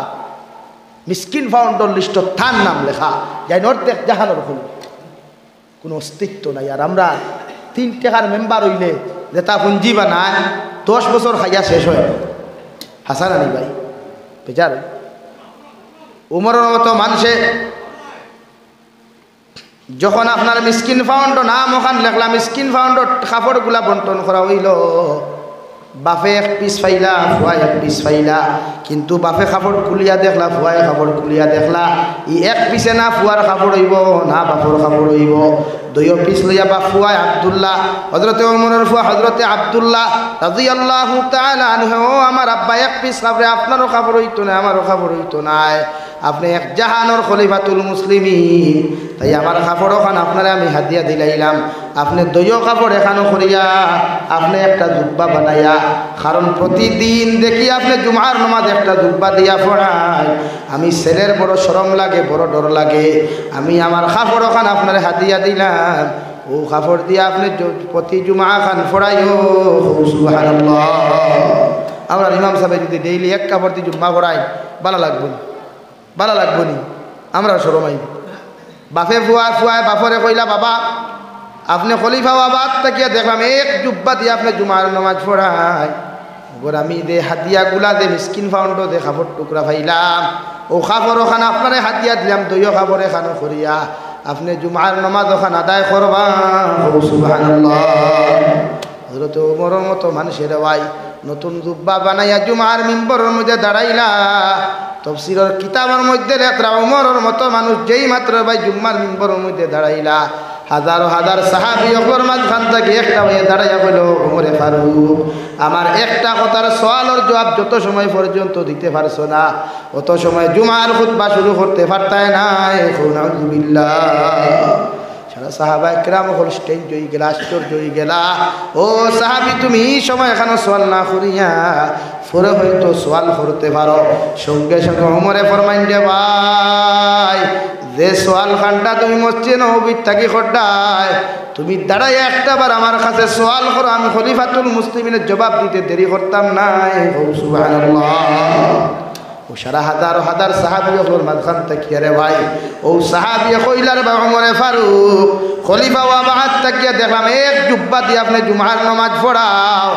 মিসকিন ফাউন্ডর লিস্টর তার নাম লেখা, যাই অর্ধেক জাহানোর হল কোনো অস্তিত্ব নাই। আর আমরা 3 টাকার মেম্বার হইলে যেটা পুঞ্জি বানায় 10 বছর খাইয়া শেষ হয়। হাসান আলী ভাই বেচার উমরের মতো মানুষে যখন আপনার মিসকিন ফাউন্ড নাম ওখান লেখলাম, মিসকিন ফাউন্ডর কাপড়গুলা বন্টন করা হইল, বাপে এক পিস ফাইলা, ফুয়া এক পিস ফাইলা, কিন্তু বাপে কাপড় খুলিয়া দেখলা, ফুয়ায় কাপড় খুলিয়া দেখলা, ই এক পিসে না ফুয়ার কাপড় হইব না বাপর কাপড় হইব। 2 পিস লইয়া বা ফুয়ায় আব্দুল্লাহ, হযরতে ওমরের ফুয়া হযরতে আব্দুল্লাহ রাদিয়াল্লাহু তাআলা আনহু, ও আমার আব্বা এক পিস কাপড়ে আপনারও কাপড় হইতো না, আমারও কাপড় হইতো না, আপনি এক জাহানোর খলিফাতুল মুসলিমিন, তাই আমার কাপড় ওখান আপনারা আমি হাদিয়া দিলাইলাম, আপনি 2 কাপড় এখানো করিয়া আপনি একটা জুব্বা বানাইয়া, কারণ প্রতিদিন দেখি আপনি জুমার নামাজ একটা জুব্বা দিয়া পড়ায়, আমি ছেলের বড় শরম লাগে, বড় ডর লাগে, আমি আমার কাপড় ওখান আপনার হাদিয়া দিলাম, ও কাপড় দিয়ে আপনি প্রতি জুমা খান পড়াইও। সুবহানাল্লাহ! আমরা ইমাম সাহেব যদি ডেইলি এক কাপড় দিয়ে জুম্মা পড়াই ভালো লাগবে না, ভালো লাগবো নি? আমরা শরমাই। বাপে ফুয়ায় ফুয়ায় বাপরে কইলা, বাবা আপনি খলিফা আবাদ তাকিয়া দেখলাম এক জুব্বা দিয়ে আপনি জুমার নামাজ পড়ায়, আমি দে হাতিয়া গুলা দে মিসকিন ফাউন্ড দে কাপড় টুকরা পাইলাম, ও কাপড় ওখানে আপনারে হাতিয়া দিলাম, 2 কাপড় এখানে করিয়া আপনি জুমার নামাজ ওখানে আদায় করবা। সুবহানাল্লাহ! হযরত ওমরের মতো মানুষের ভাই নতুন জুব্বা বানাইয়া জুমার মিম্বরের মধ্যে দাঁড়াইলা, তফসিরের কিতাবের মধ্যে লেখরা ওমরের মতো মানুষ যেই মাত্র ভাই জুম্মার মিম্বরের মধ্যে দাঁড়াইলা, হাজার হাজার সাহাবী ওপর মাঝখান থেকে একটা হয়ে দাঁড়াইয়া কইল, ওমরে ফারুক আমার একটা কথার সওয়ালের জবাব যত সময় পর্যন্ত দিতে পারছো না, অত সময় জুমার খুতবা শুরু করতে পারতাই না। নাউযুবিল্লাহ! সারা সাহাবা একরাম হল স্টেজ জয়ী গেলা, আশ্চর্য হয়ে গেলা, ও সাহাবী তুমি এই সময় এখানে সোয়াল না করিয়া পরে হয়তো সোয়াল করতে পারো। সঙ্গে সঙ্গে ওমরে ফরমাইন দে, ভাই যে সোয়াল খানটা তুমি মসজিদে নববীর থাকি খড্ডায় তুমি দাঁড়াই একটা বার আমার কাছে সোয়াল করো, আমি খলিফাতুল মুসলিমিনের জবাব দিতে দেরি করতাম না। সুবহানাল্লাহ! ও সারা হাজার হাজার সাহাবী ওর মাঝখান থেকে রে ভাই, ও সাহাবী কইলার বা ওমরে ফারুক খলিফা ওয়াবাদ তাকিয়া দেখলাম এক জুব্বা দিয়ে আপনি জুমার নামাজ পড়াও,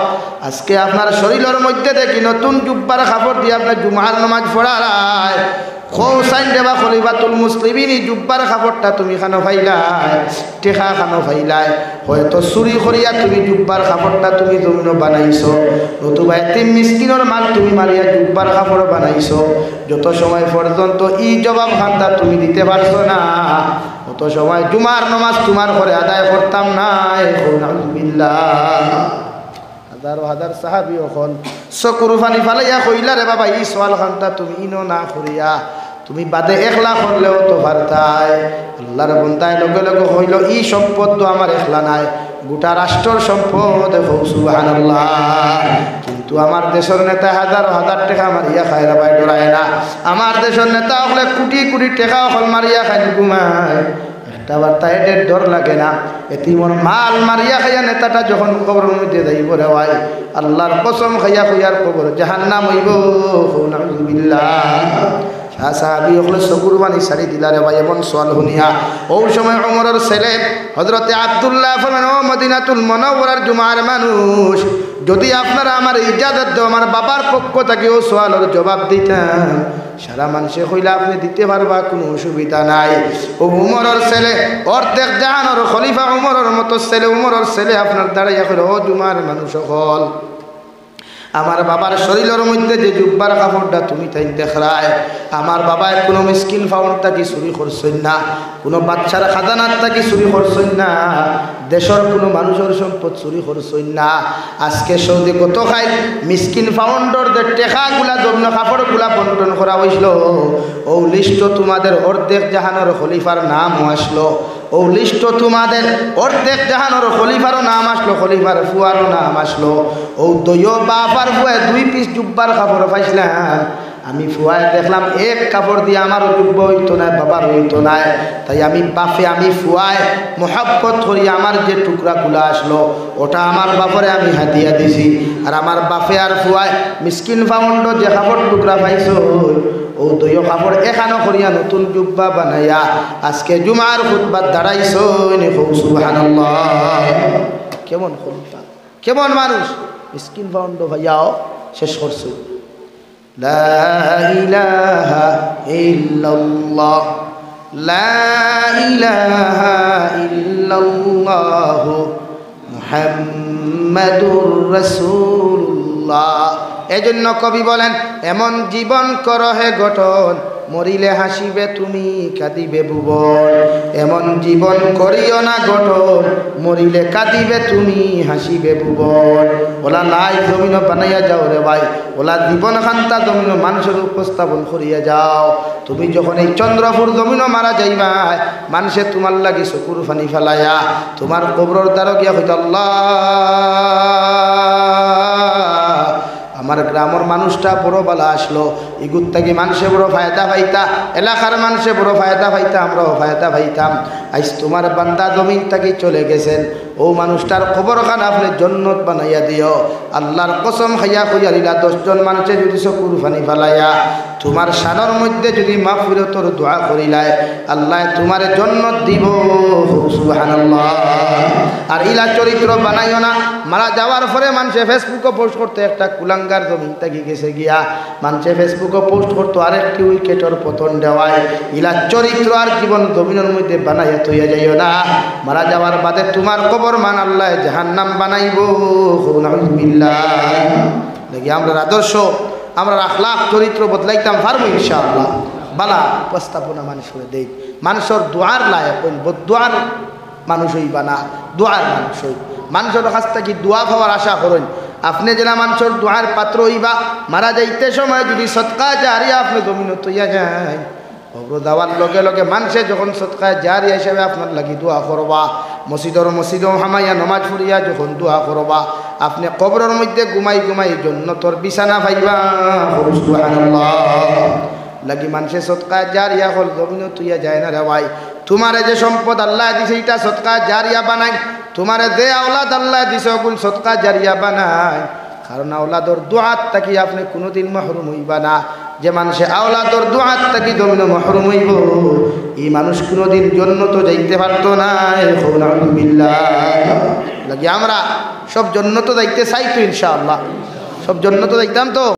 আজকে আপনার শরীরের মধ্যে দেখি নতুন জুব্বার কাপড় দিয়ে আপনি জুমার নামাজ পড়ায়, খৌসাইন দেবা খলিফাতুল মুসলিমিন জুব্বার কাপড়টা তুমি খানো ফাইলাই, টেকা খানো ফাইলাই, হয়তো চুরি করিয়া তুমি জুব্বার কাপড়টা তুমি জমিন বানাইছো, নতুবা এতিম মিসকিনের মাল তুমি মারিয়া জুব্বার কাপড় বানাইছো, যত সময় পর্যন্ত ই জবাব খান্তা তুমি দিতে পারছো না, অত সময় জুমার নামাজ তোমার ঘরে আদায় করতাম না। নাউযুবিল্লাহ! হাজার হাজার সাহাবী ওখন চকুর পানি ফালাইয়া কইলা, রে বাবা এই সোয়াল খান্তা তুমি ইনো না করিয়া তুমি বাদে একলা করলেও তো পারতাই। আল্লাহর বান্দায় লগে লগে হইল ই সম্পদ তো আমার একলা নাই, গোটা রাষ্ট্রের সম্পদ। সুবহানাল্লাহ! কিন্তু আমার দেশের নেতা হাজার হাজার টাকা মারিয়া খায় রে ভাই, ডরায় না। আমার দেশের নেতা হলে কোটি কোটি টাকা হল মারিয়া খাই ঘুমায়, একটা বার্তা এদের ডর লাগে না। এতিমর মাল মারিয়া খাইয়া নেতাটা যখন কবরের মধ্যে যাইব রে ভাই, আল্লাহর কসম খাইয়া খাইয়ার কবর জাহান্নাম হইব। নাউযুবিল্লাহ! সাহাবী হলে চকুর বানি সারি দিলা রে ভাই। এমন সোয়াল শুনিয়া ওই সময় ওমরের ছেলে হযরতে আব্দুল্লাহ ফরমান, ও মদিনাতুল মুনাওয়ারার জুমার মানুষ, যদি আপনারা আমার ইজাজত দেও আমার বাবার পক্ষ থেকে ও সওয়ালের জবাব দিতেন সারা মানুষে কইলা আপনি দিতে পারবা, কোনো অসুবিধা নাই। ও উমরের ছেলে অর্ধেক জাহানের খলিফা উমরের মতো ছেলে, উমরের ছেলে আপনার দাঁড়াইয়া কইল, ও জুমার মানুষ সকল, আমার বাবার শরীরের মধ্যে যে জুব্বার কাপড়টা তুমি তাই দেখরায়, আমার বাবায় কোনো মিসকিন ফাউন্ড থাকি চুরি করছেন না, কোনো বাচ্চার খাজানার থাকি চুরি করছেন না, দেশের কোনো মানুষের সম্পদ চুরি করছেন না। আজকে সৌদি কত খাই মিসকিন ফাউন্ডর যে টেকাগুলা জন্য কাপড়গুলা বন্টন করা হয়েছিল, ও লিস্ট তোমাদের অর্ধেক জাহানের খলিফার নাম আসলো, ও লিস্ট তোমাদের অর্ধেক জাহানের খলিফারও নাম আসলো, খলিফার ফুয়ারও নাম আসলো। ও দইও বাবার ফুয়ায় 2 পিস জুব্বার কাপড় পাইছিলাম, আমি ফুয়ায় দেখলাম এক কাপড় দিয়ে আমারও জুব্ব হইতো না, বাবার হইতো না, তাই আমি বাপে আমি ফুয়ায় মোহাব্বত করি আমার যে টুকরাগুলো আসলো ওটা আমার বাপরে আমি হাতিয়া দিছি। আর আমার বাপে আর ফুয়ায় মিসকিন ফাউন্ড যে কাপড় টুকরা পাইছো ও দইও কাপড় এখানো করিয়া নতুন জুব্বা বানাইয়া আজকে জুমার খুতবাত দাঁড়াইছো। সুবহানাল্লাহ, কেমন খলিফা, কেমন মানুষ, মিসকিন ফাউন্ড ভাইয়াও শেষ করছো। লা ইলাহা ইল্লাল্লাহ, লা ইলাহা ইল্লাল্লাহ মুহাম্মাদুর রাসূলুল্লাহ। এজন্য কবি বলেন, এমন জীবন করো হে গঠন, মরিলে হাসিবে তুমি কাঁদিবে ভুবন। এমন জীবন করিও না গঠন, মরিলে কাঁদিবে তুমি হাসিবে ভুবন। ওলা লাই জমিন বানাইয়া যাও রে ভাই, ওলা জীবন খান্তা জমিন মানুষের উপস্থাপন করিয়া যাও। তুমি যখন এই চন্দ্রপুর জমিন মারা যাইবা, মানুষে তোমার লাগি চকুর ফানি ফেলাইয়া তোমার কবরের দ্বারা গিয়া হইত, আল্লাহ আমার গ্রামের মানুষটা বড় বালা আসলো, ইগুর থেকে মানুষে বড় ফায়দা পাইতা, এলাকার মানুষে বড় ফায়দা পাইতা, আমরাও ফায়দা পাইতাম। আজ তোমার বান্দা জমিন থেকে চলে গেছেন, ও মানুষটার খবরখান আপনি জন্নত বানাইয়া দিও। আল্লাহর কসম খাইয়া কইয়া দিলা, 10 জন মানুষে যদি চকুর ফানি ফেলাইয়া তোমার শানের মধ্যে যদি মাগফিরাতের দোয়া করিলায়, আল্লাহ তোমার জন্নত দিব। সুবহানাল্লাহ। আর ইলা চরিত্র বানাইও না, মারা যাওয়ার পরে মানুষে ফেসবুকে পোস্ট করতে একটা কুলাঙ্গার জমিন থেকে গেছে গিয়া, মানুষে ফেসবুকে পোস্ট করতো আরেকটি উইকেটের পতন দেওয়ায়। ইলা চরিত্র আর জীবন জমিনের মধ্যে বানাইয়া তৈয়া যাইও না, মারা যাওয়ার বাদে তোমার কবর মান আল্লাহ জাহান্নাম বানাইব। নাকি আমরা আদর্শ, আমরা আখলাক চরিত্র বদলাইতাম পারবো ইনশাআল্লাহ। বালা উপস্থাপনা মানুষের দেই, মানুষের দোয়ার লায়ক হইল, বদুয়ার মানুষ হইবা না, দোয়ার মানুষ হই। মানুষের কাছ থেকে দোয়া পাওয়ার আশা করেন। আপনি যেনা মানুষের দোয়ার পাত্র হইবা, মারা যাইতে সময় যদি সদকা জারিয়া আপনি জমিনে তৈয়া যায়, খবর দেওয়ার লগে লগে মানুষে যখন সদকা জারিয়া হিসেবে আপনার লাগি দোয়া করবা, মসজিদ হামাইয়া নমাজ পড়িয়া যখন দোয়া করবা, আপনি কবরের মধ্যে ঘুমাই ঘুমাই জন্নতর বিছানা পাইবা। লাগি মানুষে সদকা জারিয়া হল জমিনে তৈয়া যায় না রে ভাই। তোমারে যে সম্পদ আল্লাহ দিছে এটা সদকা জারিয়া বানাই, তোমারে যে আওলাদ আল্লাহ দিছে ওগুল সদকা জারিয়া বানাই। কারণ আওলাদর দোয়াত থাকি আপনি কোনোদিন মাহরুম হইবা না। যে মানুষে আওলাদর দোয়াত থাকি জমিনে মাহরুম হইব, এই মানুষ কোনোদিন জন্নত যাইতে পারতো না। লাগি আমরা সব জন্নত যাইতে চাই তো ইনশাআল্লাহ, সব জন্নত যাইতাম তো।